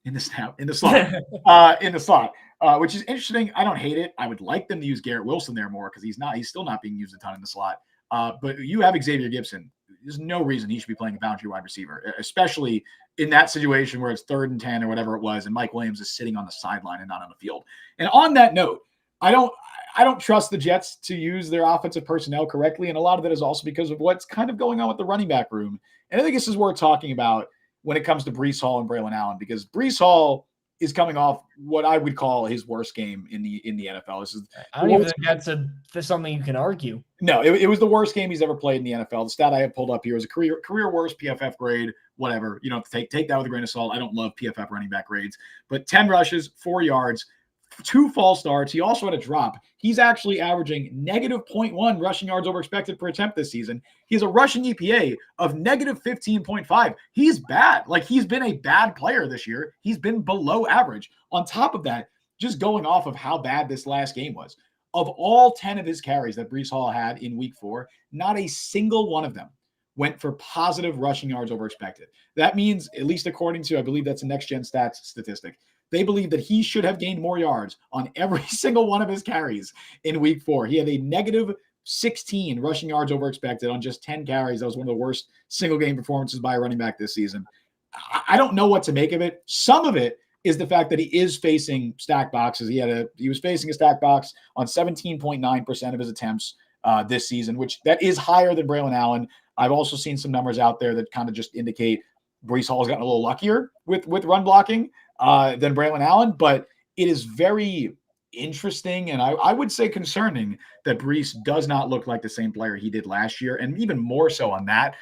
In the slot. In the slot, which is interesting. I don't hate it. I would like them to use Garrett Wilson there more because he's still not being used a ton in the slot. But you have Xavier Gipson. There's no reason he should be playing a boundary wide receiver, especially in that situation where it's 3rd and 10 or whatever it was, and Mike Williams is sitting on the sideline and not on the field. And on that note, I don't trust the Jets to use their offensive personnel correctly, and a lot of that is also because of what's kind of going on with the running back room. And I think this is worth talking about when it comes to Breece Hall and Braylon Allen, because Breece Hall is coming off what I would call his worst game in the NFL. I don't even think that's something you can argue. No, it was the worst game he's ever played in the NFL. The stat I have pulled up here is a career worst PFF grade, whatever. You don't have to take that with a grain of salt. I don't love PFF running back grades, but 10 rushes, 4 yards, 2 false starts. He also had a drop. He's actually averaging -0.1 rushing yards over expected per attempt this season. He has a rushing EPA of -15.5. He's bad. He's been a bad player this year. He's been below average. On top of that, just going off of how bad this last game was, of all 10 of his carries that Breece Hall had in week 4, not a single one of them went for positive rushing yards over expected. That means, at least according to, I believe that's a next gen stats statistic, They believe that he should have gained more yards on every single one of his carries in week 4. He had a negative 16 rushing yards over expected on just 10 carries. That was one of the worst single game performances by a running back this season. I don't know what to make of it. Some of it is the fact that he is facing stack boxes. He was facing a stack box on 17.9% of his attempts this season, which that is higher than Braylon Allen. I've also seen some numbers out there that kind of just indicate Breece Hall has gotten a little luckier with run blocking than Braylon Allen, but it is very interesting and I would say concerning that Breece does not look like the same player he did last year, and even more so on that.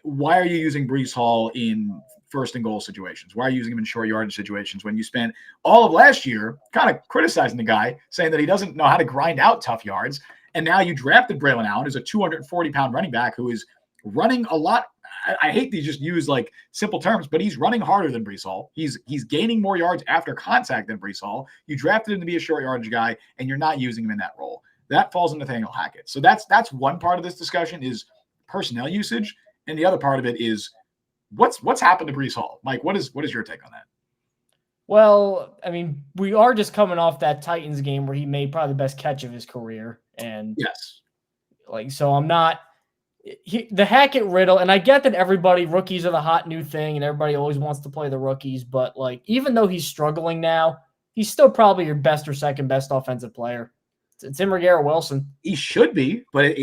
Why are you using Breece Hall in first and goal situations? Why are you using him in short yardage situations when you spent all of last year kind of criticizing the guy, saying that he doesn't know how to grind out tough yards? And now you drafted Braylon Allen, who's a 240-pound running back who is running a lot. I hate to just use like simple terms, but he's running harder than Breece Hall. He's gaining more yards after contact than Breece Hall. You drafted him to be a short yardage guy, and you're not using him in that role. That falls on Nathaniel Hackett. So that's one part of this discussion is personnel usage, and the other part of it is what's happened to Breece Hall. Mike, what is your take on that? Well, I mean, we are just coming off that Titans game where he made probably the best catch of his career. And yes, so I'm not the Hackett riddle. And I get that rookies are the hot new thing and everybody always wants to play the rookies. But like, even though he's struggling now, he's still probably your best or second best offensive player. It's him or Garrett Wilson. He should be, but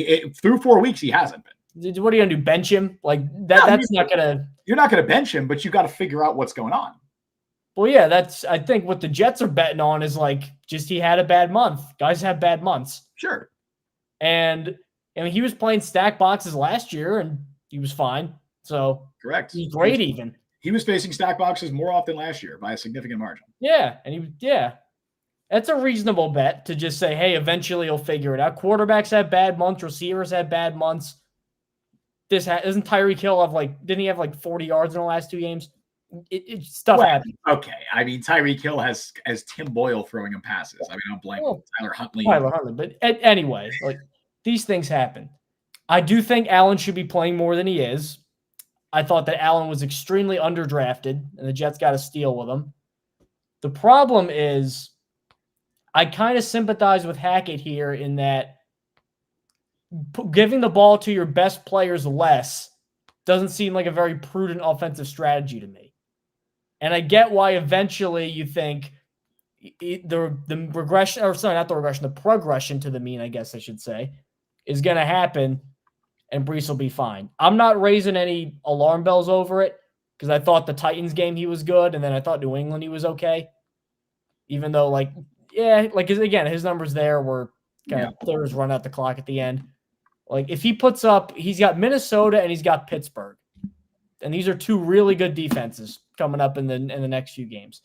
through 4 weeks, he hasn't been. What are you going to do? Bench him? Like that? That's not going to. You're not going to bench him, but you got to figure out what's going on. Well, yeah, I think what the Jets are betting on is like just he had a bad month. Guys have bad months. Sure. And I mean, he was playing stack boxes last year and he was fine. So correct. He's great even. He was facing stack boxes more often last year by a significant margin. Yeah. And that's a reasonable bet to just say, hey, eventually he'll figure it out. Quarterbacks have bad months. Receivers have bad months. Doesn't Tyreek Hill didn't he have like 40 yards in the last 2 games? Stuff happens. Okay. I mean, Tyreek Hill has Tim Boyle throwing him passes. I mean, I don't blame him. Tyler Huntley. But anyway, like these things happen. I do think Allen should be playing more than he is. I thought that Allen was extremely underdrafted, and the Jets got a steal with him. The problem is I kind of sympathize with Hackett here in that giving the ball to your best players less doesn't seem like a very prudent offensive strategy to me. And I get why eventually you think the regression, or sorry, not the regression, the progression to the mean, I guess I should say, is going to happen and Breece will be fine. I'm not raising any alarm bells over it because I thought the Titans game he was good, and then I thought New England he was okay. Even though, again, his numbers there were kind of players run out the clock at the end. Like, if he puts up, he's got Minnesota and he's got Pittsburgh. And these are 2 really good defenses coming up in the next few games.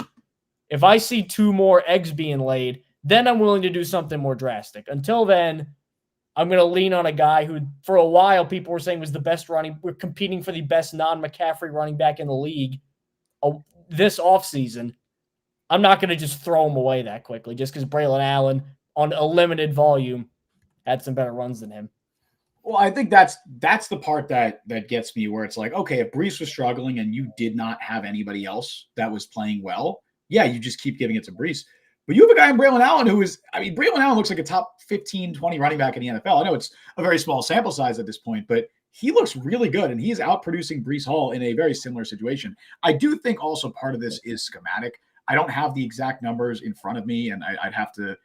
If I see 2 more eggs being laid, then I'm willing to do something more drastic. Until then, I'm going to lean on a guy who, for a while, people were saying was the best we're competing for the best non-McCaffrey running back in the league this offseason. I'm not going to just throw him away that quickly just because Braylon Allen, on a limited volume, had some better runs than him. Well, I think that's the part that gets me, where it's like, okay, if Breece was struggling and you did not have anybody else that was playing well, yeah, you just keep giving it to Breece. But you have a guy in Braylon Allen Braylon Allen looks like a top 15, 20 running back in the NFL. I know it's a very small sample size at this point, but he looks really good, and he's outproducing Breece Hall in a very similar situation. I do think also part of this is schematic. I don't have the exact numbers in front of me, and I'd have to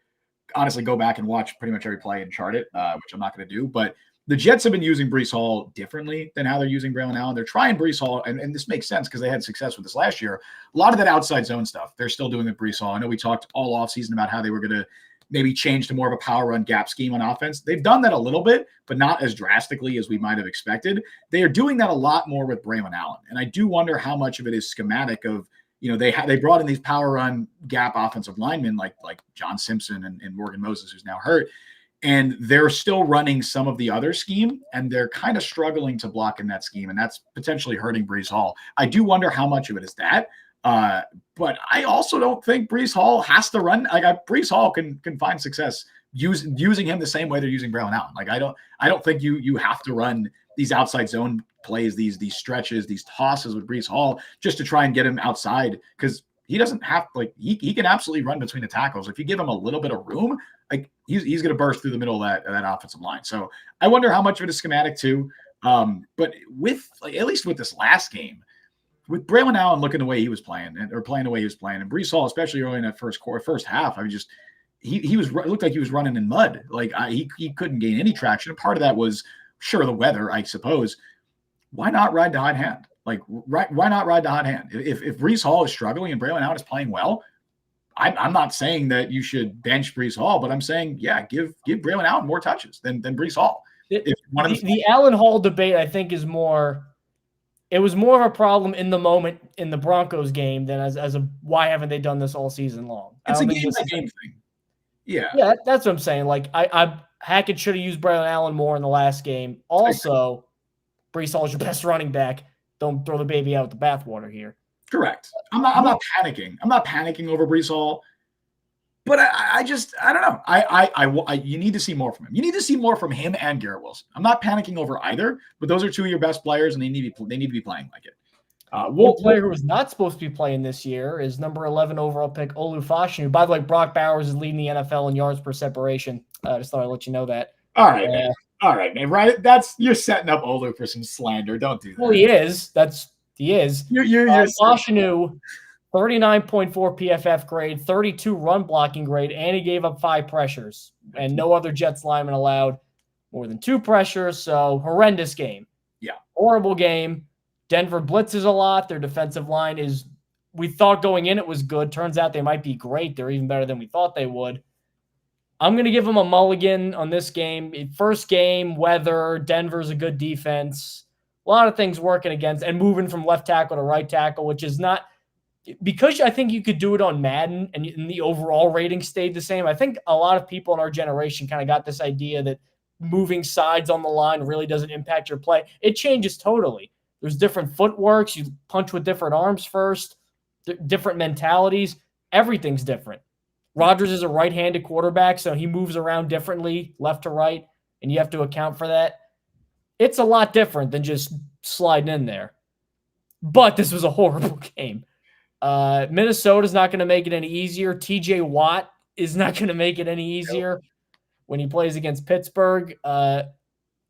honestly go back and watch pretty much every play and chart it, which I'm not going to do. But the Jets have been using Breece Hall differently than how they're using Braylon Allen. They're trying Breece Hall, and this makes sense because they had success with this last year. A lot of that outside zone stuff, they're still doing with Breece Hall. I know we talked all offseason about how they were going to maybe change to more of a power run gap scheme on offense. They've done that a little bit, but not as drastically as we might have expected. They are doing that a lot more with Braylon Allen. And I do wonder how much of it is schematic of, they brought in these power run gap offensive linemen like John Simpson and Morgan Moses, who's now hurt. And they're still running some of the other scheme, and they're kind of struggling to block in that scheme, and that's potentially hurting Breece Hall. I do wonder how much of it is that. But I also don't think Breece Hall has to run. Breece Hall can find success using him the same way they're using Braylon Allen. I don't think you have to run these outside zone plays, these stretches, these tosses with Breece Hall just to try and get him outside, because he doesn't have he can absolutely run between the tackles. If you give him a little bit of room, like he's going to burst through the middle of that offensive line. So I wonder how much of it is schematic too. But with at least with this last game, with Braylon Allen looking the way he was playing or playing the way he was playing, and Breece Hall, especially early in that first half, I mean, just he looked like he was running in mud. Like he couldn't gain any traction. And part of that was sure the weather, I suppose. Why not ride the hot hand? Like, why not ride the hot hand? If Breece Hall is struggling and Braylon Allen is playing well, I'm not saying that you should bench Breece Hall, but I'm saying, yeah, give Braylon Allen more touches than Breece Hall. The Allen Hall debate, I think, is more. It was more of a problem in the moment in the Broncos game than as a why haven't they done this all season long? It's a game thing. Yeah, that's what I'm saying. Like Hackett should have used Braylon Allen more in the last game. Also, Breece Hall is your best running back. Don't throw the baby out with the bathwater here. Correct. I'm not panicking. I'm not panicking over Breece Hall, but I don't know. You need to see more from him. You need to see more from him and Garrett Wilson. I'm not panicking over either, but those are two of your best players, and they need to be playing like it. One player who was not supposed to be playing this year is number 11 overall pick Olu Fashanu. By the way, Brock Bowers is leading the NFL in yards per separation. Just thought I'd let you know that. All right, man. All right, man. Right? You're setting up Olu for some slander. Don't do that. Well, he is. He is. You're Fashanu, 39.4 PFF grade, 32 run blocking grade, and he gave up 5 pressures. And no other Jets lineman allowed more than 2 pressures. So horrendous game. Yeah. Horrible game. Denver blitzes a lot. Their defensive line we thought going in it was good. Turns out they might be great. They're even better than we thought they would. I'm going to give them a mulligan on this game. First game, weather, Denver's a good defense. A lot of things working against and moving from left tackle to right tackle, which is not because I think you could do it on Madden and the overall rating stayed the same. I think a lot of people in our generation kind of got this idea that moving sides on the line really doesn't impact your play. It changes totally. There's different footworks. You punch with different arms first, different mentalities. Everything's different. Rodgers is a right-handed quarterback, so he moves around differently, left to right, and you have to account for that. It's a lot different than just sliding in there. But this was a horrible game. Minnesota's not going to make it any easier. TJ Watt is not going to make it any easier when he plays against Pittsburgh.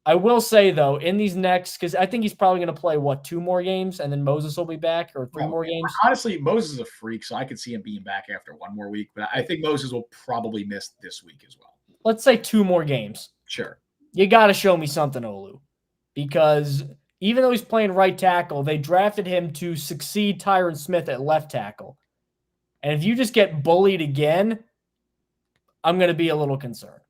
I will say, though, in these next, because I think he's probably going to play, 2 more games, and then Moses will be back, or 3 more games? Honestly, Moses is a freak, so I could see him being back after 1 more week, but I think Moses will probably miss this week as well. Let's say 2 more games. Sure. You got to show me something, Olu, because even though he's playing right tackle, they drafted him to succeed Tyron Smith at left tackle. And if you just get bullied again, I'm going to be a little concerned.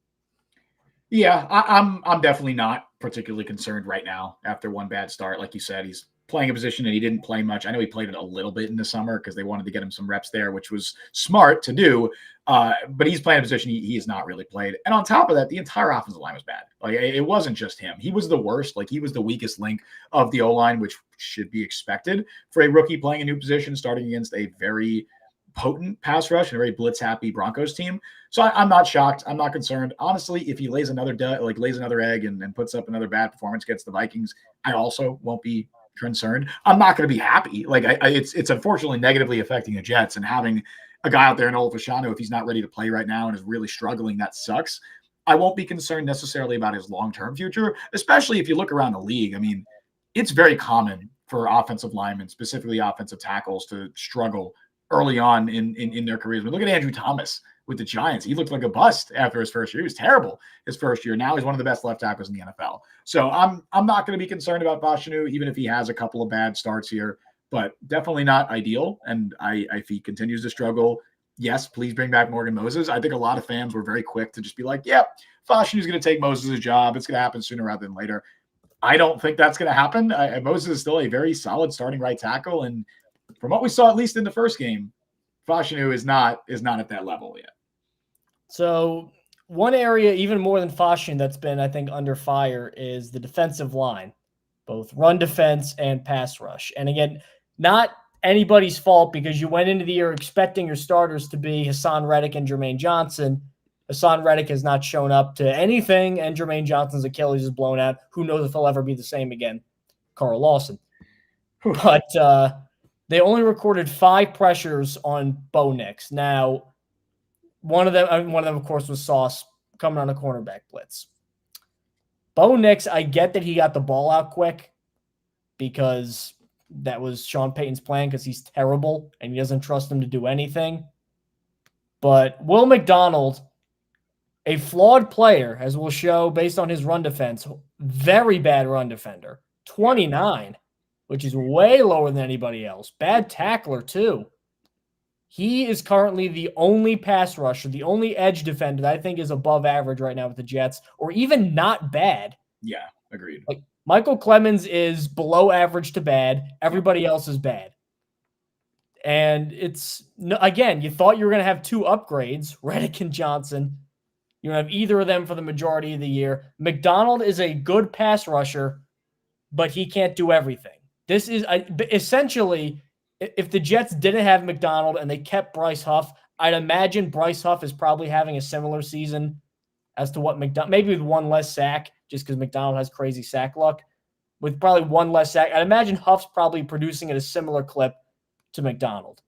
Yeah, I'm definitely not particularly concerned right now after one bad start. Like you said, he's playing a position and he didn't play much. I know he played it a little bit in the summer because they wanted to get him some reps there, which was smart to do. But he's playing a position he has not really played. And on top of that, the entire offensive line was bad. Like it wasn't just him. He was the worst. Like he was the weakest link of the O-line, which should be expected for a rookie playing a new position, starting against a very potent pass rush and a very blitz-happy Broncos team. So I'm not shocked. I'm not concerned. Honestly, if he lays another egg and puts up another bad performance against the Vikings, I also won't be concerned. I'm not going to be happy. Like it's unfortunately negatively affecting the Jets, and having a guy out there in Olu Fashanu, if he's not ready to play right now and is really struggling, that sucks. I won't be concerned necessarily about his long-term future, especially if you look around the league. I mean, it's very common for offensive linemen, specifically offensive tackles, to struggle early on in their careers. I mean, look at Andrew Thomas with the Giants. He looked like a bust after his first year. He was terrible his first year. Now he's one of the best left tackles in the NFL. So I'm not going to be concerned about Fashanu, even if he has a couple of bad starts here, but definitely not ideal. And if he continues to struggle, yes, please bring back Morgan Moses. I think a lot of fans were very quick to just be like, yeah, Fashanu's going to take Moses' job. It's going to happen sooner rather than later. I don't think that's going to happen. Moses is still a very solid starting right tackle. And from what we saw, at least in the first game, Fashanu is not at that level yet. So one area, even more than Fashanu, that's been, I think, under fire is the defensive line, both run defense and pass rush. And again, not anybody's fault because you went into the year expecting your starters to be Hassan Reddick and Jermaine Johnson. Hassan Reddick has not shown up to anything, and Jermaine Johnson's Achilles is blown out. Who knows if he'll ever be the same again? Carl Lawson. But They only recorded 5 pressures on Bo Nix. Now, one of them, of course, was Sauce coming on a cornerback blitz. Bo Nix, I get that he got the ball out quick because that was Sean Payton's plan because he's terrible and he doesn't trust him to do anything. But Will McDonald, a flawed player, as we'll show based on his run defense, very bad run defender, 29, which is way lower than anybody else. Bad tackler, too. He is currently the only pass rusher, the only edge defender that I think is above average right now with the Jets, or even not bad. Yeah, agreed. Like Michael Clemens is below average to bad. Everybody else is bad. And it's, again, you thought you were going to have 2 upgrades, Reddick and Johnson. You don't have either of them for the majority of the year. McDonald is a good pass rusher, but he can't do everything. This is essentially, if the Jets didn't have McDonald and they kept Bryce Huff, I'd imagine Bryce Huff is probably having a similar season as to what McDonald, maybe with 1 less sack, just because McDonald has crazy sack luck. With probably 1 less sack, I'd imagine Huff's probably producing at a similar clip to McDonald.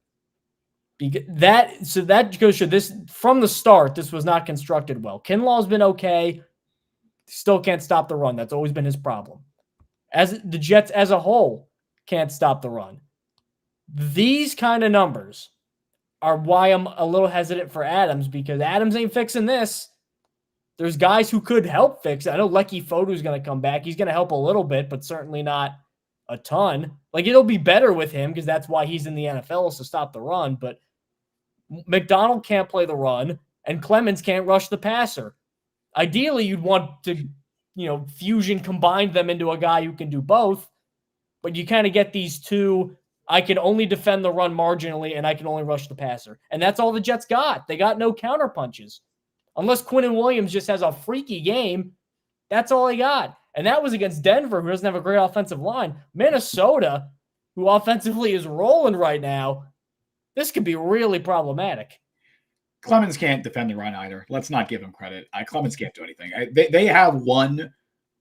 That goes to this from the start. This was not constructed well. Kinlaw's been okay. Still can't stop the run. That's always been his problem. As the Jets as a whole can't stop the run. These kind of numbers are why I'm a little hesitant for Adams, because Adams ain't fixing this. There's guys who could help fix it. I know Lecky Fotu's going to come back. He's going to help a little bit, but certainly not a ton. Like, it'll be better with him because that's why he's in the NFL, is to stop the run. But McDonald can't play the run, and Clemens can't rush the passer. Ideally, you'd want to, fusion combine them into a guy who can do both, but you kind of get these two. I can only defend the run marginally, and I can only rush the passer. And that's all the Jets got. They got no counter punches. Unless Quinnen Williams just has a freaky game, that's all he got. And that was against Denver, who doesn't have a great offensive line. Minnesota, who offensively is rolling right now, this could be really problematic. Clemens can't defend the run either. Let's not give him credit. Clemens can't do anything. They have one,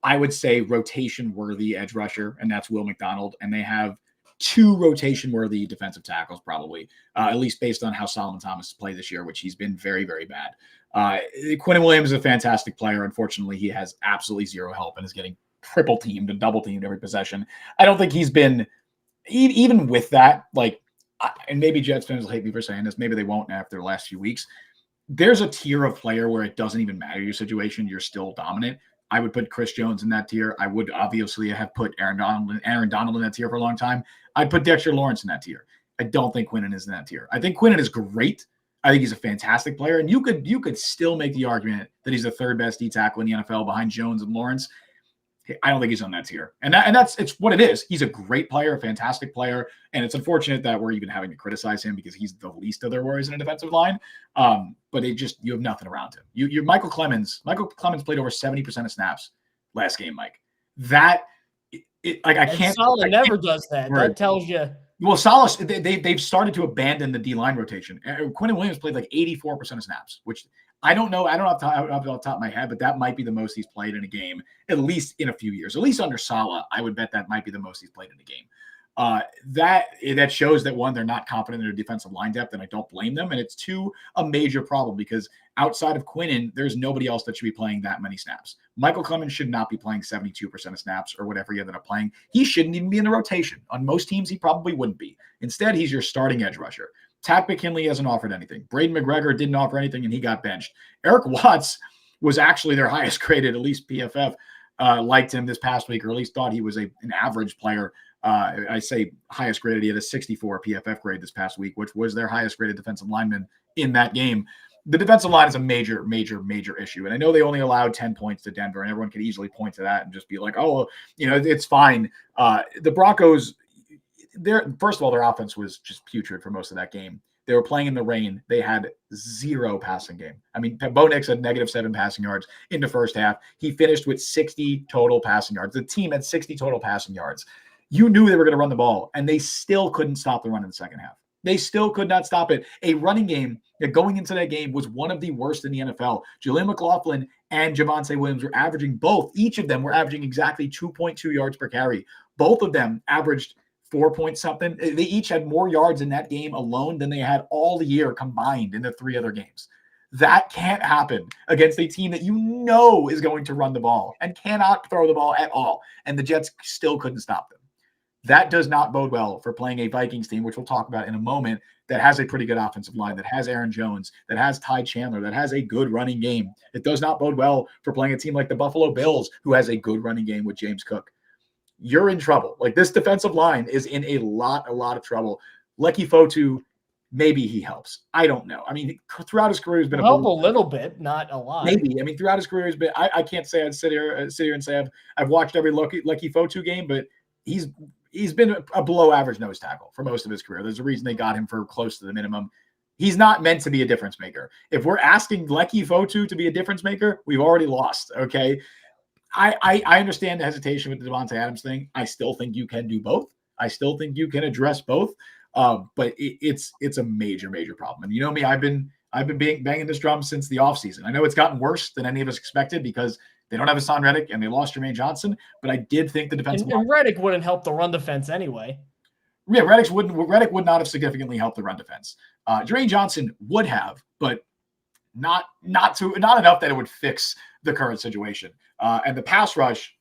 I would say, rotation-worthy edge rusher, and that's Will McDonald. And they have 2 rotation-worthy defensive tackles, probably, at least based on how Solomon Thomas has played this year, which he's been very, very bad. Quinnen Williams is a fantastic player. Unfortunately, he has absolutely zero help and is getting triple-teamed and double-teamed every possession. I don't think he's been, even with that, and maybe Jets fans will hate me for saying this. Maybe they won't after the last few weeks. There's a tier of player where it doesn't even matter your situation. You're still dominant. I would put Chris Jones in that tier. I would obviously have put Aaron Donald in that tier for a long time. I'd put Dexter Lawrence in that tier. I don't think Quinnen is in that tier. I think Quinnen is great. I think he's a fantastic player. And you could still make the argument that he's the 3rd best D tackle in the NFL behind Jones and Lawrence. I don't think he's on that tier. And it's what it is. He's a great player, a fantastic player. And it's unfortunate that we're even having to criticize him because he's the least of their worries in a defensive line. But you have nothing around him. You're Michael Clemens played over 70% of snaps last game, Mike. I can't. Saleh never does that. That tells you. Well, Saleh, they've started to abandon the D-line rotation. Quinnen Williams played 84% of snaps, which I don't know. I don't have off the top of my head, but that might be the most he's played in a game, at least in a few years. At least under Saleh, I would bet that might be the most he's played in a game. That shows that, one, they're not confident in their defensive line depth, and I don't blame them. And it's, 2, a major problem because outside of Quinnen, there's nobody else that should be playing that many snaps. Michael Clemens should not be playing 72% of snaps or whatever he ended up playing. He shouldn't even be in the rotation. On most teams, he probably wouldn't be. Instead, he's your starting edge rusher. Tack McKinley hasn't offered anything. Braden McGregor didn't offer anything, and he got benched. Eric Watts was actually their highest graded, at least PFF liked him this past week, or at least thought he was an average player. I say highest graded. He had a 64 PFF grade this past week, which was their highest graded defensive lineman in that game. The defensive line is a major, major, major issue. And I know they only allowed 10 points to Denver, and everyone could easily point to that and just be like, oh, it's fine. The Broncos, first of all, their offense was just putrid for most of that game. They were playing in the rain. They had 0 passing game. I mean, Bo Nix had -7 passing yards in the first half. He finished with 60 total passing yards. The team had 60 total passing yards. You knew they were going to run the ball, and they still couldn't stop the run in the second half. They still could not stop it. A running game that going into that game was one of the worst in the NFL. Julian McLaughlin and Javonte Williams were averaging each of them were averaging exactly 2.2 yards per carry. Both of them averaged 4 point something. They each had more yards in that game alone than they had all the year combined in the 3 other games. That can't happen against a team that you know is going to run the ball and cannot throw the ball at all. And the Jets still couldn't stop them. That does not bode well for playing a Vikings team, which we'll talk about in a moment, that has a pretty good offensive line, that has Aaron Jones, that has Ty Chandler, that has a good running game. It does not bode well for playing a team like the Buffalo Bills, who has a good running game with James Cook. You're in trouble. Like, this defensive line is in a lot of trouble. Lecky Fotu, maybe he helps. I don't know. I mean, throughout his career, he's been a little bit, not a lot. Maybe. I mean, throughout his career, he's been. I can't say I'd sit here and say I've watched every Lecky Fotu game, but he's been a below average nose tackle for most of his career. There's a reason they got him for close to the minimum. He's not meant to be a difference maker. If we're asking Lecky Fotu to be a difference maker, we've already lost. Okay. I understand the hesitation with the Davante Adams thing. I still think you can do both. I still think you can address both. But it's a major problem. And you know me, I've been banging this drum since the offseason. I know it's gotten worse than any of us expected because they don't have Hassan Reddick and they lost Jermaine Johnson. But I did think the defensive and Reddick wouldn't help the run defense anyway. Yeah, Reddick would not have significantly helped the run defense. Jermaine Johnson would have, but not enough that it would fix the current situation. And the pass rush,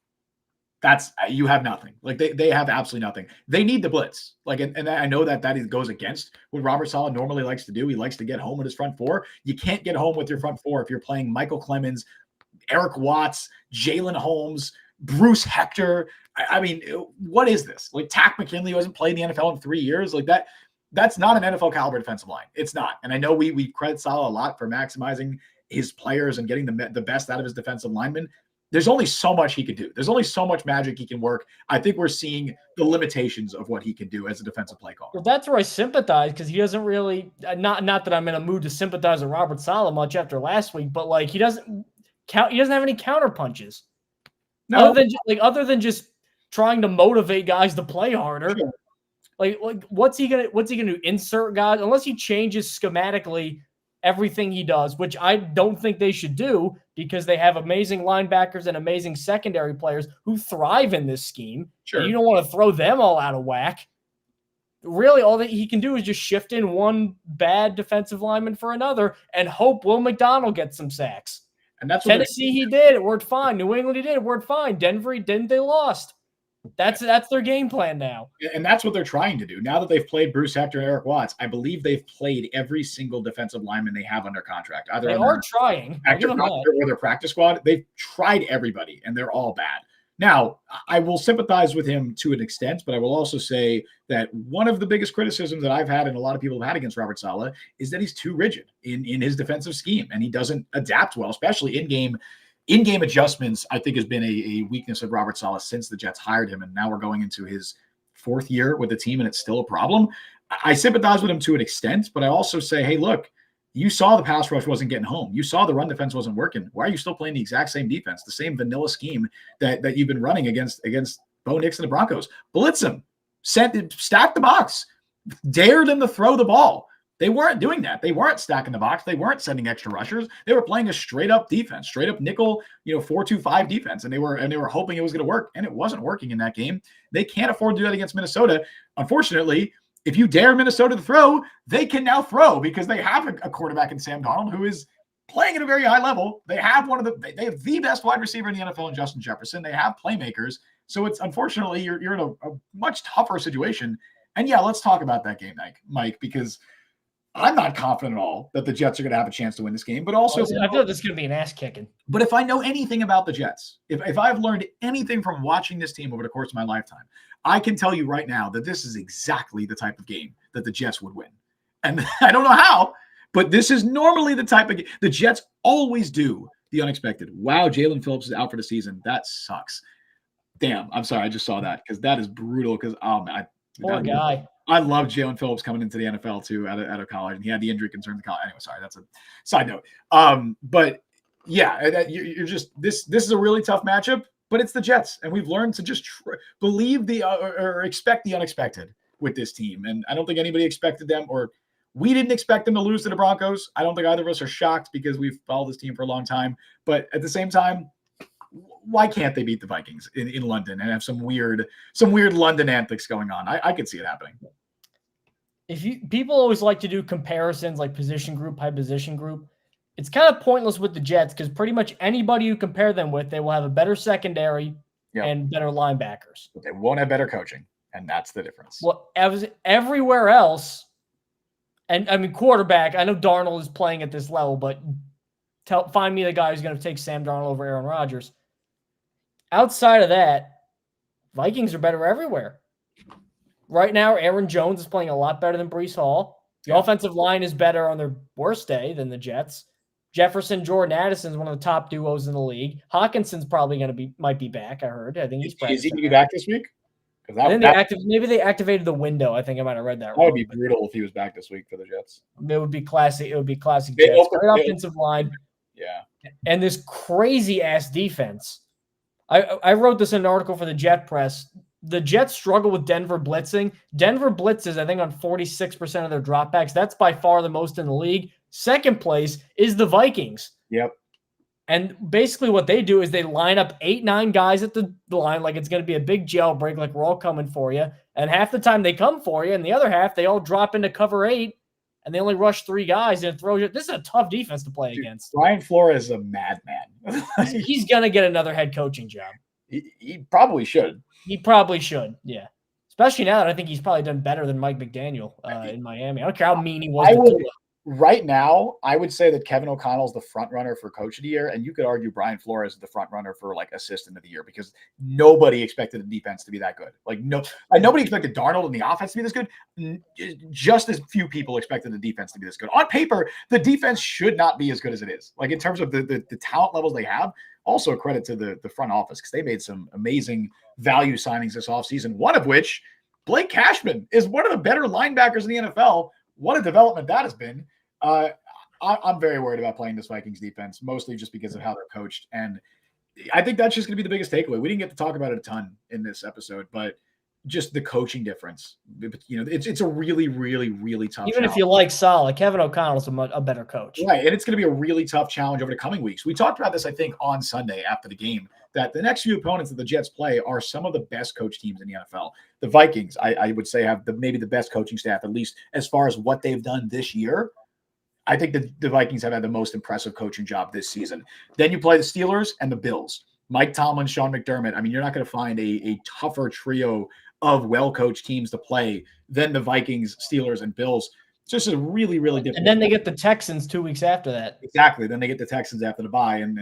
you have nothing. Like, they have absolutely nothing. They need the blitz. Like, and I know that goes against what Robert Saleh normally likes to do. He likes to get home with his front four. You can't get home with your front four if you're playing Michael Clemens, Eric Watts, Jalen Holmes, Bruce Hector. I mean, what is this? Like, Tack McKinley, who hasn't played in the NFL in 3 years, like that. That's not an NFL caliber defensive line. It's not. And I know we credit Saleh a lot for maximizing his players and getting the best out of his defensive linemen. There's only so much he could do. There's only so much magic he can work. I think we're seeing the limitations of what he can do as a defensive play caller. Well, that's where I sympathize, because he doesn't really not that I'm in a mood to sympathize with Robert Saleh much after last week, but like he doesn't have any counter punches. No, other than just trying to motivate guys to play harder. Sure. Like what's he gonna do? Insert guys, unless he changes schematically everything he does, which I don't think they should do, because they have amazing linebackers and amazing secondary players who thrive in this scheme. Sure. You don't want to throw them all out of whack. Really, all that he can do is just shift in one bad defensive lineman for another and hope Will McDonald gets some sacks. And that's Tennessee, he did. It worked fine. New England, he did. It worked fine. Denver, he didn't. They lost. That's their game plan now. And that's what they're trying to do. Now that they've played Bruce Hector and Eric Watts, I believe they've played every single defensive lineman they have under contract. Either they are trying. Active roster or their practice squad. They've tried everybody, and they're all bad. Now, I will sympathize with him to an extent, but I will also say that one of the biggest criticisms that I've had and a lot of people have had against Robert Saleh is that he's too rigid in his defensive scheme, and he doesn't adapt well, especially in-game. In-game adjustments, I think, has been a weakness of Robert Saleh since the Jets hired him, and now we're going into his 4th year with the team, and it's still a problem. I sympathize with him to an extent, but I also say, hey, look, you saw the pass rush wasn't getting home. You saw the run defense wasn't working. Why are you still playing the exact same defense, the same vanilla scheme that you've been running against Bo Nix and the Broncos? Blitz him, stack the box, dare them to throw the ball. They weren't doing that. They weren't stacking the box. They weren't sending extra rushers. They were playing a straight up defense, straight up nickel, 4-2-5 defense. And they were hoping it was going to work. And it wasn't working in that game. They can't afford to do that against Minnesota. Unfortunately, if you dare Minnesota to throw, they can now throw because they have a quarterback in Sam Darnold who is playing at a very high level. They have they have the best wide receiver in the NFL in Justin Jefferson. They have playmakers. So it's unfortunately you're in a much tougher situation. And yeah, let's talk about that game, Mike, because I'm not confident at all that the Jets are going to have a chance to win this game, but also I feel this is going to be an ass kicking. But if I know anything about the Jets, if I've learned anything from watching this team over the course of my lifetime, I can tell you right now that this is exactly the type of game that the Jets would win. And I don't know how, but this is normally the type of game. The Jets always do the unexpected. Wow, Jalen Phillips is out for the season. That sucks. Damn, I'm sorry. I just saw that because that is brutal because, poor guy. I love Jalen Phillips coming into the NFL too out of college, and he had the injury concerns in college. Anyway, sorry, that's a side note. But yeah, you're just this is a really tough matchup, but it's the Jets, and we've learned to just believe or expect the unexpected with this team. And I don't think anybody expected them, or we didn't expect them to lose to the Broncos. I don't think either of us are shocked because we've followed this team for a long time. But at the same time, why can't they beat the Vikings in London and have some weird London antics going on? I could see it happening. People always like to do comparisons like position group by position group. It's kind of pointless with the Jets because pretty much anybody you compare them with, they will have a better secondary and better linebackers. But they won't have better coaching, and that's the difference. Well, everywhere else, and I mean quarterback, I know Darnold is playing at this level, but find me the guy who's going to take Sam Darnold over Aaron Rodgers. Outside of that, Vikings are better everywhere. Right now, Aaron Jones is playing a lot better than Breece Hall. The offensive line is better on their worst day than the Jets. Jefferson, Jordan Addison is one of the top duos in the league. Hawkinson's probably might be back. I heard. I think he's practicing. Is he going to be back this week? Maybe they activated the window. I think I might have read that. That would be brutal if he was back this week for the Jets. It would be classic. It would be classic Jets. Great offensive line. Yeah. And this crazy ass defense. I wrote this in an article for the Jet Press. The Jets struggle with Denver blitzing. Denver blitzes, I think, on 46% of their dropbacks. That's by far the most in the league. Second place is the Vikings. Yep. And basically what they do is they line up 8-9 guys at the line like it's going to be a big jailbreak, like we're all coming for you. And half the time they come for you, and the other half they all drop into cover 8, and they only rush 3 guys and throw you. This is a tough defense to play against. Brian Flores is a madman. He's going to get another head coaching job. He probably should. He probably should, yeah. Especially now that I think he's probably done better than Mike McDaniel in Miami. I don't care how mean he was. Right now, I would say that Kevin O'Connell's the front runner for Coach of the Year, and you could argue Brian Flores is the front runner for like Assistant of the Year because nobody expected the defense to be that good. Nobody expected Darnold and the offense to be this good. Just as few people expected the defense to be this good. On paper, the defense should not be as good as it is. Like in terms of the talent levels they have. Also, a credit to the front office because they made some amazing value signings this offseason. One of which, Blake Cashman, is one of the better linebackers in the NFL. What a development that has been. I'm very worried about playing this Vikings defense, mostly just because of how they're coached. And I think that's just going to be the biggest takeaway. We didn't get to talk about it a ton in this episode, but just the coaching difference. It's a really, really, really tough Even if you like Saleh, Kevin O'Connell's a better coach. Right, and it's going to be a really tough challenge over the coming weeks. We talked about this, I think, on Sunday after the game, that the next few opponents that the Jets play are some of the best coach teams in the NFL. The Vikings, I would say, have maybe the best coaching staff, at least as far as what they've done this year. I think the Vikings have had the most impressive coaching job this season. Then you play the Steelers and the Bills. Mike Tomlin, Sean McDermott. I mean, you're not going to find a tougher trio of well-coached teams to play than the Vikings, Steelers, and Bills. It's just a really, really difficult. And then they get the Texans 2 weeks after that. Exactly. Then they get the Texans after the bye, and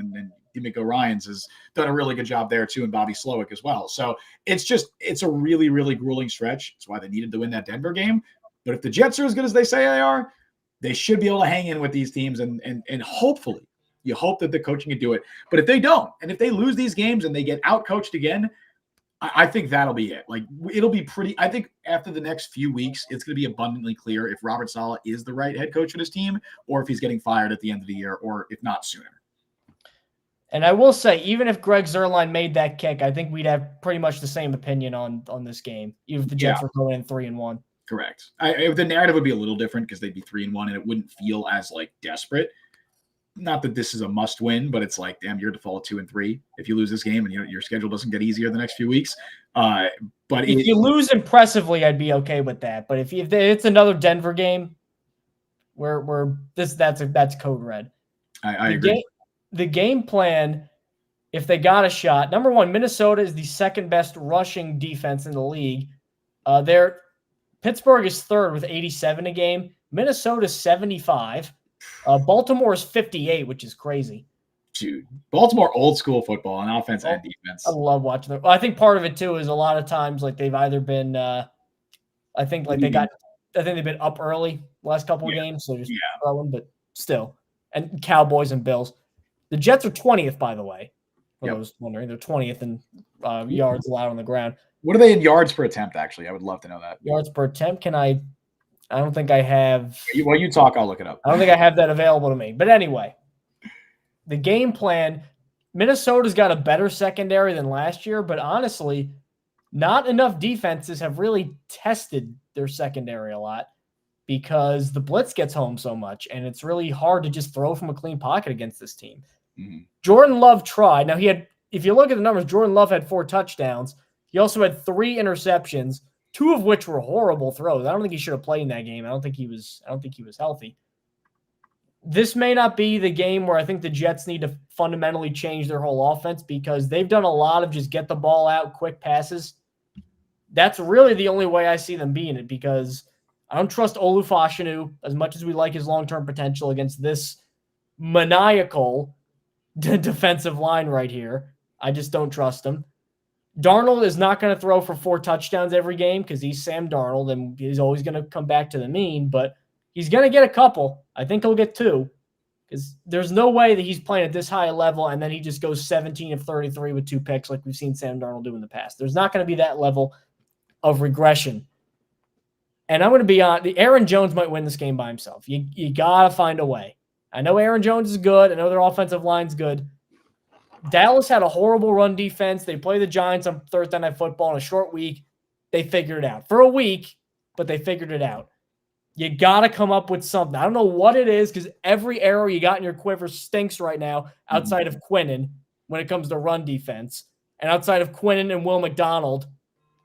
D'Amico Ryans has done a really good job there too, and Bobby Slowick as well. So it's a really, really grueling stretch. That's why they needed to win that Denver game. But if the Jets are as good as they say they are, they should be able to hang in with these teams, and hopefully you hope that the coaching can do it. But if they don't, and if they lose these games and they get out-coached again, I think that'll be it. Like, it'll be pretty – I think after the next few weeks, it's going to be abundantly clear if Robert Saleh is the right head coach of his team or if he's getting fired at the end of the year or if not sooner. And I will say, even if Greg Zuerlein made that kick, I think we'd have pretty much the same opinion on this game, even if the Jets were going in 3-1. Correct. The narrative would be a little different because they'd be 3-1 and it wouldn't feel as like desperate. Not that this is a must win, but it's like, damn, you're to fall at 2-3 if you lose this game and your schedule doesn't get easier the next few weeks. But if you lose impressively, I'd be okay with that. But if it's another Denver game, that's code red. I agree. The game plan, if they got a shot, number one, Minnesota is the second best rushing defense in the league. Pittsburgh is third with 87 a game. Minnesota's 75. Baltimore is 58, which is crazy. Dude, Baltimore old school football on offense and defense. I love watching them. I think part of it too is a lot of times like they've either been I think they've been up early last couple of games, so just throwing, but still. And Cowboys and Bills. The Jets are 20th, by the way. For those wondering, they're 20th in yards allowed on the ground. What are they in yards per attempt, actually? I would love to know that. Yards per attempt? I don't think I have. While you talk, I'll look it up. I don't think I have that available to me. But anyway, the game plan, Minnesota's got a better secondary than last year, but honestly, not enough defenses have really tested their secondary a lot because the blitz gets home so much, and it's really hard to just throw from a clean pocket against this team. Mm-hmm. Jordan Love tried. Now, he had if you look at the numbers, Jordan Love had 4 touchdowns. He also had 3 interceptions, 2 of which were horrible throws. I don't think he should have played in that game. I don't think he was healthy. This may not be the game where I think the Jets need to fundamentally change their whole offense, because they've done a lot of just get the ball out, quick passes. That's really the only way I see them being it, because I don't trust Olu Fashanu as much as we like his long-term potential against this maniacal defensive line right here. I just don't trust him. Darnold is not going to throw for 4 touchdowns every game because he's Sam Darnold and he's always going to come back to the mean, but he's going to get a couple. I think he'll get 2, because there's no way that he's playing at this high a level and then he just goes 17 of 33 with 2 picks like we've seen Sam Darnold do in the past. There's not going to be that level of regression. And I'm going to be on the Aaron Jones might win this game by himself. You got to find a way. I know Aaron Jones is good. I know their offensive line's good. Dallas had a horrible run defense. They play the Giants on Thursday Night Football in a short week. They figured it out for a week, but they figured it out. You got to come up with something. I don't know what it is, because every arrow you got in your quiver stinks right now outside of Quinnen when it comes to run defense, and outside of Quinnen and Will McDonald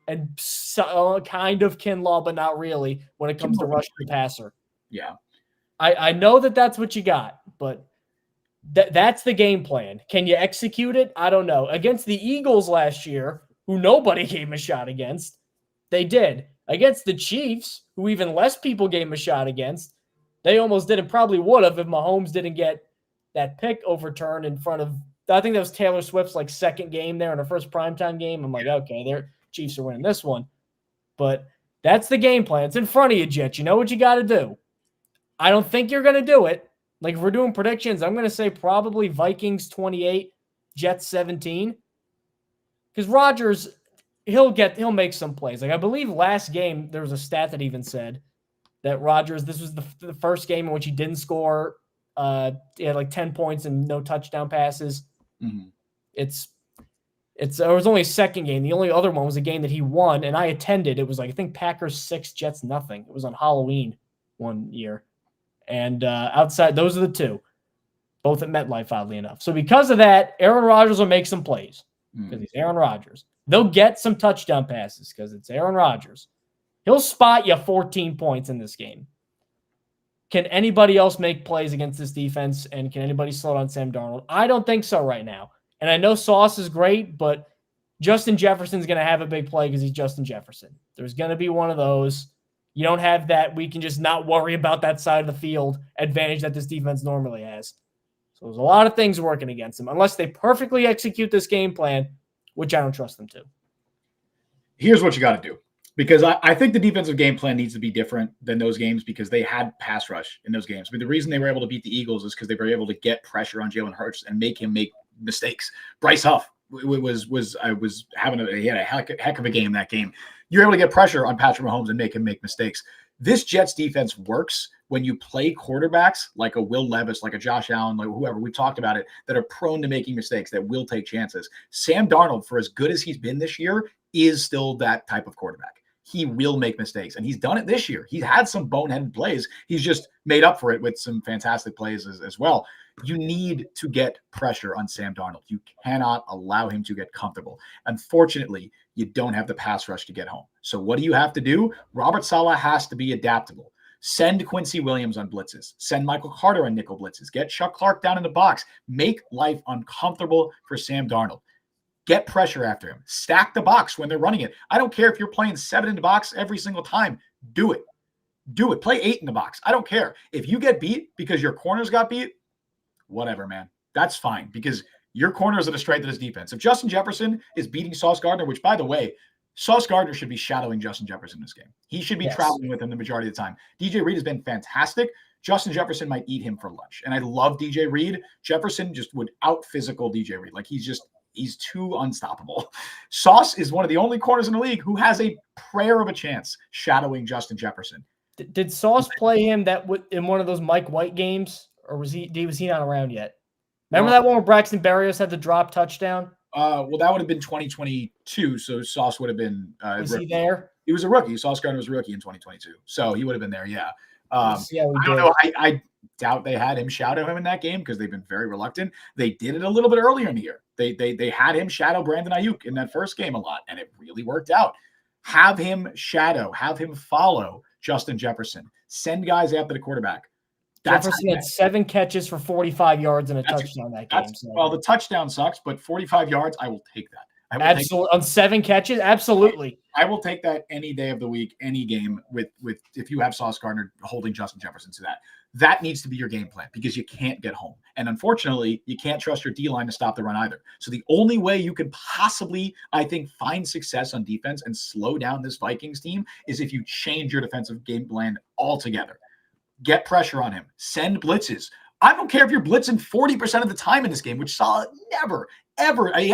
and kind of Kinlaw, but not really when it comes to rushing the passer. Yeah. I know that's what you got, but that's the game plan. Can you execute it? I don't know. Against the Eagles last year, who nobody gave him a shot against, they did. Against the Chiefs, who even less people gave him a shot against, they almost did and probably would have if Mahomes didn't get that pick overturned in front of, I think that was Taylor Swift's like second game there in her first primetime game. I'm like, okay, their Chiefs are winning this one. But that's the game plan. It's in front of you, Jets. You know what you got to do. I don't think you're going to do it. Like, if we're doing predictions, I'm going to say probably Vikings 28, Jets 17. Because Rodgers, he'll make some plays. Like, I believe last game there was a stat that even said that Rodgers, this was the first game in which he didn't score. He had like 10 points and no touchdown passes. Mm-hmm. There was only a second game. The only other one was a game that he won, and I attended. It was like, I think Packers 6, Jets nothing. It was on Halloween one year. And outside, those are the 2, both at MetLife, oddly enough. So because of that, Aaron Rodgers will make some plays because he's Aaron Rodgers. They'll get some touchdown passes because it's Aaron Rodgers. He'll spot you 14 points in this game. Can anybody else make plays against this defense, and can anybody slow down Sam Darnold? I don't think so right now. And I know Sauce is great, but Justin Jefferson's going to have a big play because he's Justin Jefferson. There's going to be one of those. You don't have that we can just not worry about that side of the field advantage that this defense normally has. So there's a lot of things working against them, unless they perfectly execute this game plan, which I don't trust them to. Here's what you got to do, because I think the defensive game plan needs to be different than those games, because they had pass rush in those games. I mean, the reason they were able to beat the Eagles is because they were able to get pressure on Jalen Hurts and make him make mistakes. Bryce Huff he had a heck of a game that game. You're able to get pressure on Patrick Mahomes and make him make mistakes. This Jets defense works when you play quarterbacks like a Will Levis, like a Josh Allen, like whoever, we talked about it, that are prone to making mistakes, that will take chances. Sam Darnold, for as good as he's been this year, is still that type of quarterback. He will make mistakes, and he's done it this year. He's had some boneheaded plays. He's just made up for it with some fantastic plays as well. You need to get pressure on Sam Darnold. You cannot allow him to get comfortable. Unfortunately, you don't have the pass rush to get home. So what do you have to do? Robert Saleh has to be adaptable. Send Quincy Williams on blitzes. Send Michael Carter on nickel blitzes. Get Chuck Clark down in the box. Make life uncomfortable for Sam Darnold. Get pressure after him. Stack the box when they're running it. I don't care if you're playing 7 in the box every single time. Do it. Do it. Play 8 in the box. I don't care. If you get beat because your corners got beat, whatever, man. That's fine, because your corners are the strength of this defense. If Justin Jefferson is beating Sauce Gardner, which, by the way, Sauce Gardner should be shadowing Justin Jefferson in this game. He should be traveling with him the majority of the time. DJ Reed has been fantastic. Justin Jefferson might eat him for lunch. And I love DJ Reed. Jefferson just would out-physical DJ Reed. Like, he's too unstoppable. Sauce is one of the only corners in the league who has a prayer of a chance shadowing Justin Jefferson. Did Sauce play him in one of those Mike White games? Or was he not around yet? Remember that one where Braxton Berrios had the drop touchdown? Well, that would have been 2022, so Sauce would have been was he there? He was a rookie. Sauce Gardner was a rookie in 2022, so he would have been there, yeah. I don't know. doubt they had him shadow him in that game because they've been very reluctant. They did it a little bit earlier in the year. They had him shadow Brandon Ayuk in that first game a lot, and it really worked out. Have him follow Justin Jefferson. Send guys after the quarterback. Jefferson had 7 catches for 45 yards and a touchdown that game. Well, the touchdown sucks, but 45 yards, I will take that. Absolutely. On 7 catches? Absolutely. I will take that any day of the week, any game with if you have Sauce Gardner holding Justin Jefferson to that. That needs to be your game plan because you can't get home. And unfortunately, you can't trust your D-line to stop the run either. So the only way you could possibly, I think, find success on defense and slow down this Vikings team is if you change your defensive game plan altogether. Get pressure on him. Send blitzes. I don't care if you're blitzing 40% of the time in this game, which saw never, ever. They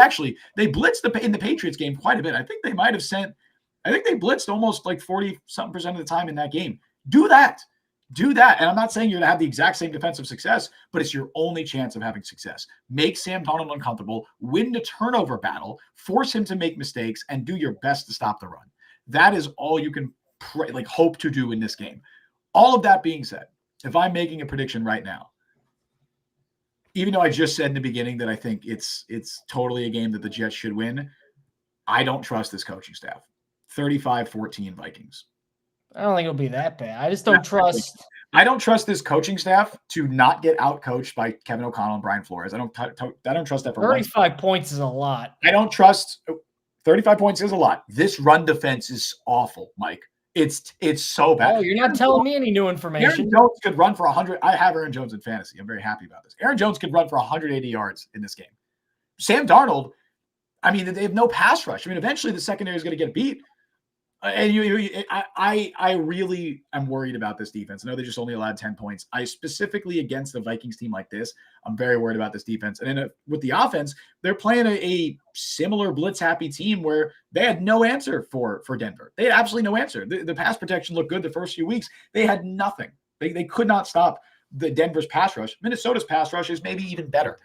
blitzed in the Patriots game quite a bit. I think they blitzed almost like 40-something% of the time in that game. Do that. And I'm not saying you're going to have the exact same defensive success, but it's your only chance of having success. Make Sam Darnold uncomfortable, win the turnover battle, force him to make mistakes, and do your best to stop the run. That is all you can hope to do in this game. All of that being said, if I'm making a prediction right now, even though I just said in the beginning that I think it's totally a game that the Jets should win, I don't trust this coaching staff. 35-14 Vikings. I don't think it'll be that bad. I just don't trust. I don't trust this coaching staff to not get outcoached by Kevin O'Connell and Brian Flores. I don't trust that for 35 points is a lot. I don't trust 35 points is a lot. This run defense is awful, Mike. It's so bad. Oh, you're not telling me any new information. Aaron Jones could run for 100. I have Aaron Jones in fantasy. I'm very happy about this. Aaron Jones could run for 180 yards in this game. Sam Darnold, I mean, they have no pass rush. I mean, eventually the secondary is going to get beat. And I really am worried about this defense. I know they just only allowed 10 points. I specifically against the Vikings team like this, I'm very worried about this defense. And with the offense, they're playing a similar blitz-happy team where they had no answer for Denver. They had absolutely no answer. The pass protection looked good the first few weeks. They had nothing. They could not stop the Denver's pass rush. Minnesota's pass rush is maybe even better.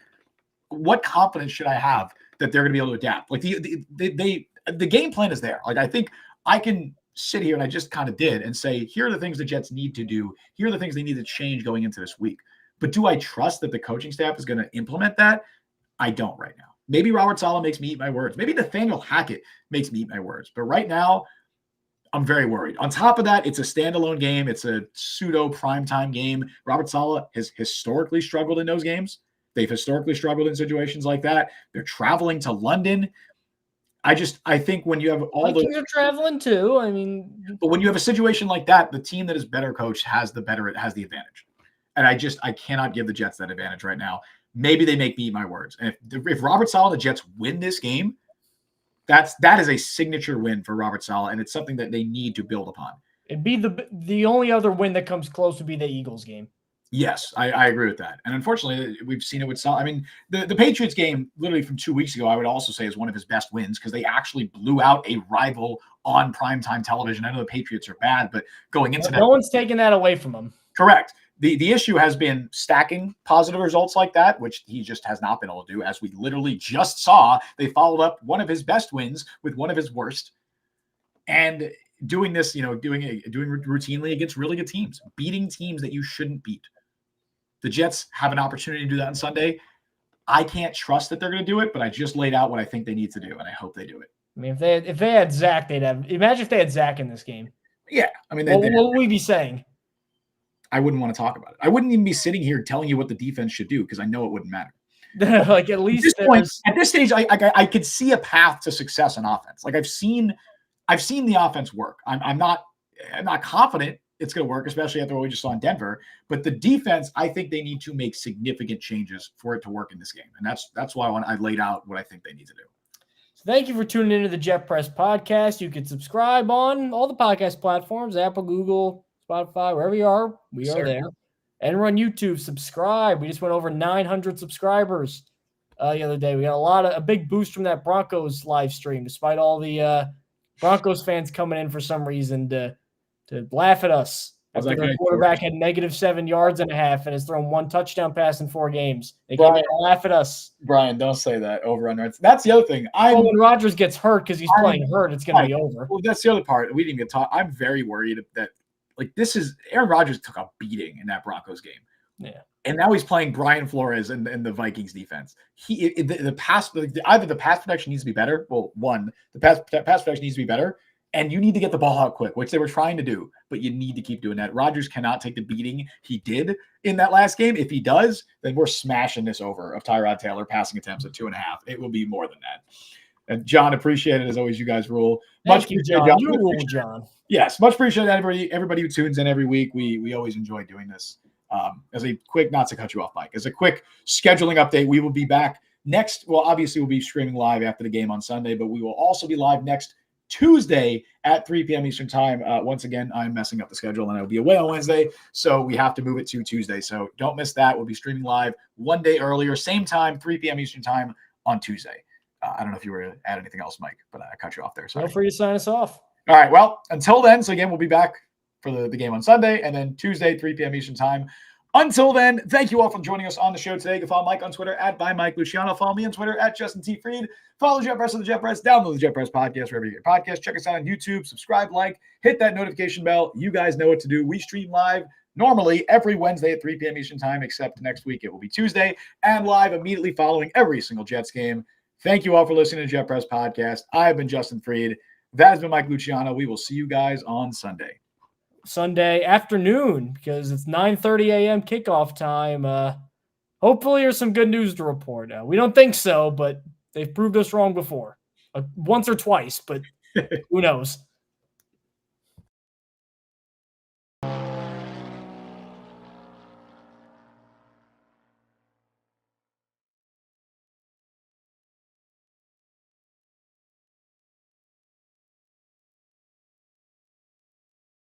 What confidence should I have that they're going to be able to adapt? Like the game plan is there. Like I think I can sit here, and I just kind of did, and say, here are the things the Jets need to do. Here are the things they need to change going into this week. But do I trust that the coaching staff is going to implement that? I don't right now. Maybe Robert Saleh makes me eat my words. Maybe Nathaniel Hackett makes me eat my words. But right now, I'm very worried. On top of that, it's a standalone game. It's a pseudo primetime game. Robert Saleh has historically struggled in those games. They've historically struggled in situations like that. They're traveling to London. I think when you have all the teams are traveling too. I mean, but when you have a situation like that, the team that is better coached has the advantage. And I cannot give the Jets that advantage right now. Maybe they make me eat my words. And if Robert Saleh and the Jets win this game, that is a signature win for Robert Saleh, and it's something that they need to build upon. It'd be the only other win that comes close would be the Eagles game. Yes, I agree with that. And unfortunately, we've seen it with Saleh. I mean, the Patriots game, literally from 2 weeks ago, I would also say is one of his best wins because they actually blew out a rival on primetime television. I know the Patriots are bad, but going into that, no one's taking that away from them. Correct. The issue has been stacking positive results like that, which he just has not been able to do, as we literally just saw. They followed up one of his best wins with one of his worst. And doing this, doing routinely against really good teams, beating teams that you shouldn't beat. The Jets have an opportunity to do that on Sunday. I can't trust that they're going to do it, but I just laid out what I think they need to do, and I hope they do it. I mean, if they had Zach, they'd have. Imagine if they had Zach in this game. Yeah, I mean, what would we be saying? I wouldn't want to talk about it. I wouldn't even be sitting here telling you what the defense should do because I know it wouldn't matter. Like at least at this stage, I could see a path to success on offense. Like I've seen the offense work. I'm not confident it's going to work, especially after what we just saw in Denver. But the defense, I think they need to make significant changes for it to work in this game. And that's why I laid out what I think they need to do. So thank you for tuning into the Jet Press podcast. You can subscribe on all the podcast platforms, Apple, Google, Spotify, wherever you are. We are there. And we're on YouTube. Subscribe. We just went over 900 subscribers the other day. We got a big boost from that Broncos live stream, despite all the Broncos fans coming in for some reason to laugh at us. After their quarterback had -7.5 yards and has thrown 1 touchdown pass in 4 games. They came in to laugh at us. Brian, don't say that. Over under. That's the other thing. When Rodgers gets hurt because he's playing hurt, it's going to be over. Well, that's the other part. We didn't get taught. I'm very worried that Aaron Rodgers took a beating in that Broncos game. Yeah. And now he's playing Brian Flores and the Vikings defense. The pass, either the pass protection needs to be better. Well, the pass protection needs to be better, and you need to get the ball out quick, which they were trying to do, but you need to keep doing that. Rodgers cannot take the beating he did in that last game. If he does, then we're smashing this over of Tyrod Taylor passing attempts at 2.5. It will be more than that. And John, appreciate it as always. You guys rule. Thank you, John. You rule, John. Yes, much appreciated everybody who tunes in every week. We always enjoy doing this. As a quick, not to cut you off, Mike, as a quick scheduling update, we will be back next. Well, obviously, we'll be streaming live after the game on Sunday, but we will also be live next Tuesday at 3 p.m. Eastern time. Once again, I'm messing up the schedule and I'll be away on Wednesday, so we have to move it to Tuesday. So don't miss that. We'll be streaming live one day earlier, same time, 3 p.m. Eastern time on Tuesday. I don't know if you were to add anything else, Mike, but I cut you off there. Sorry. Feel free to sign us off. All right. Well, until then, so again, we'll be back for the game on Sunday and then Tuesday, 3 p.m. Eastern time. Until then, thank you all for joining us on the show today. You can follow Mike on Twitter at @ByMikeLuciano. Follow me on Twitter at Justin T. Fried. Follow Jet Press of the Jet Press. Download the Jet Press podcast wherever you get podcasts. Check us out on YouTube. Subscribe, like, hit that notification bell. You guys know what to do. We stream live normally every Wednesday at 3 p.m. Eastern time, except next week it will be Tuesday and live immediately following every single Jets game. Thank you all for listening to Jet Press Podcast. I have been Justin Fried. That has been Mike Luciano. We will see you guys on Sunday. Sunday afternoon, because it's 9:30 a.m. kickoff time. Hopefully there's some good news to report. We don't think so, but they've proved us wrong before. Once or twice, but who knows?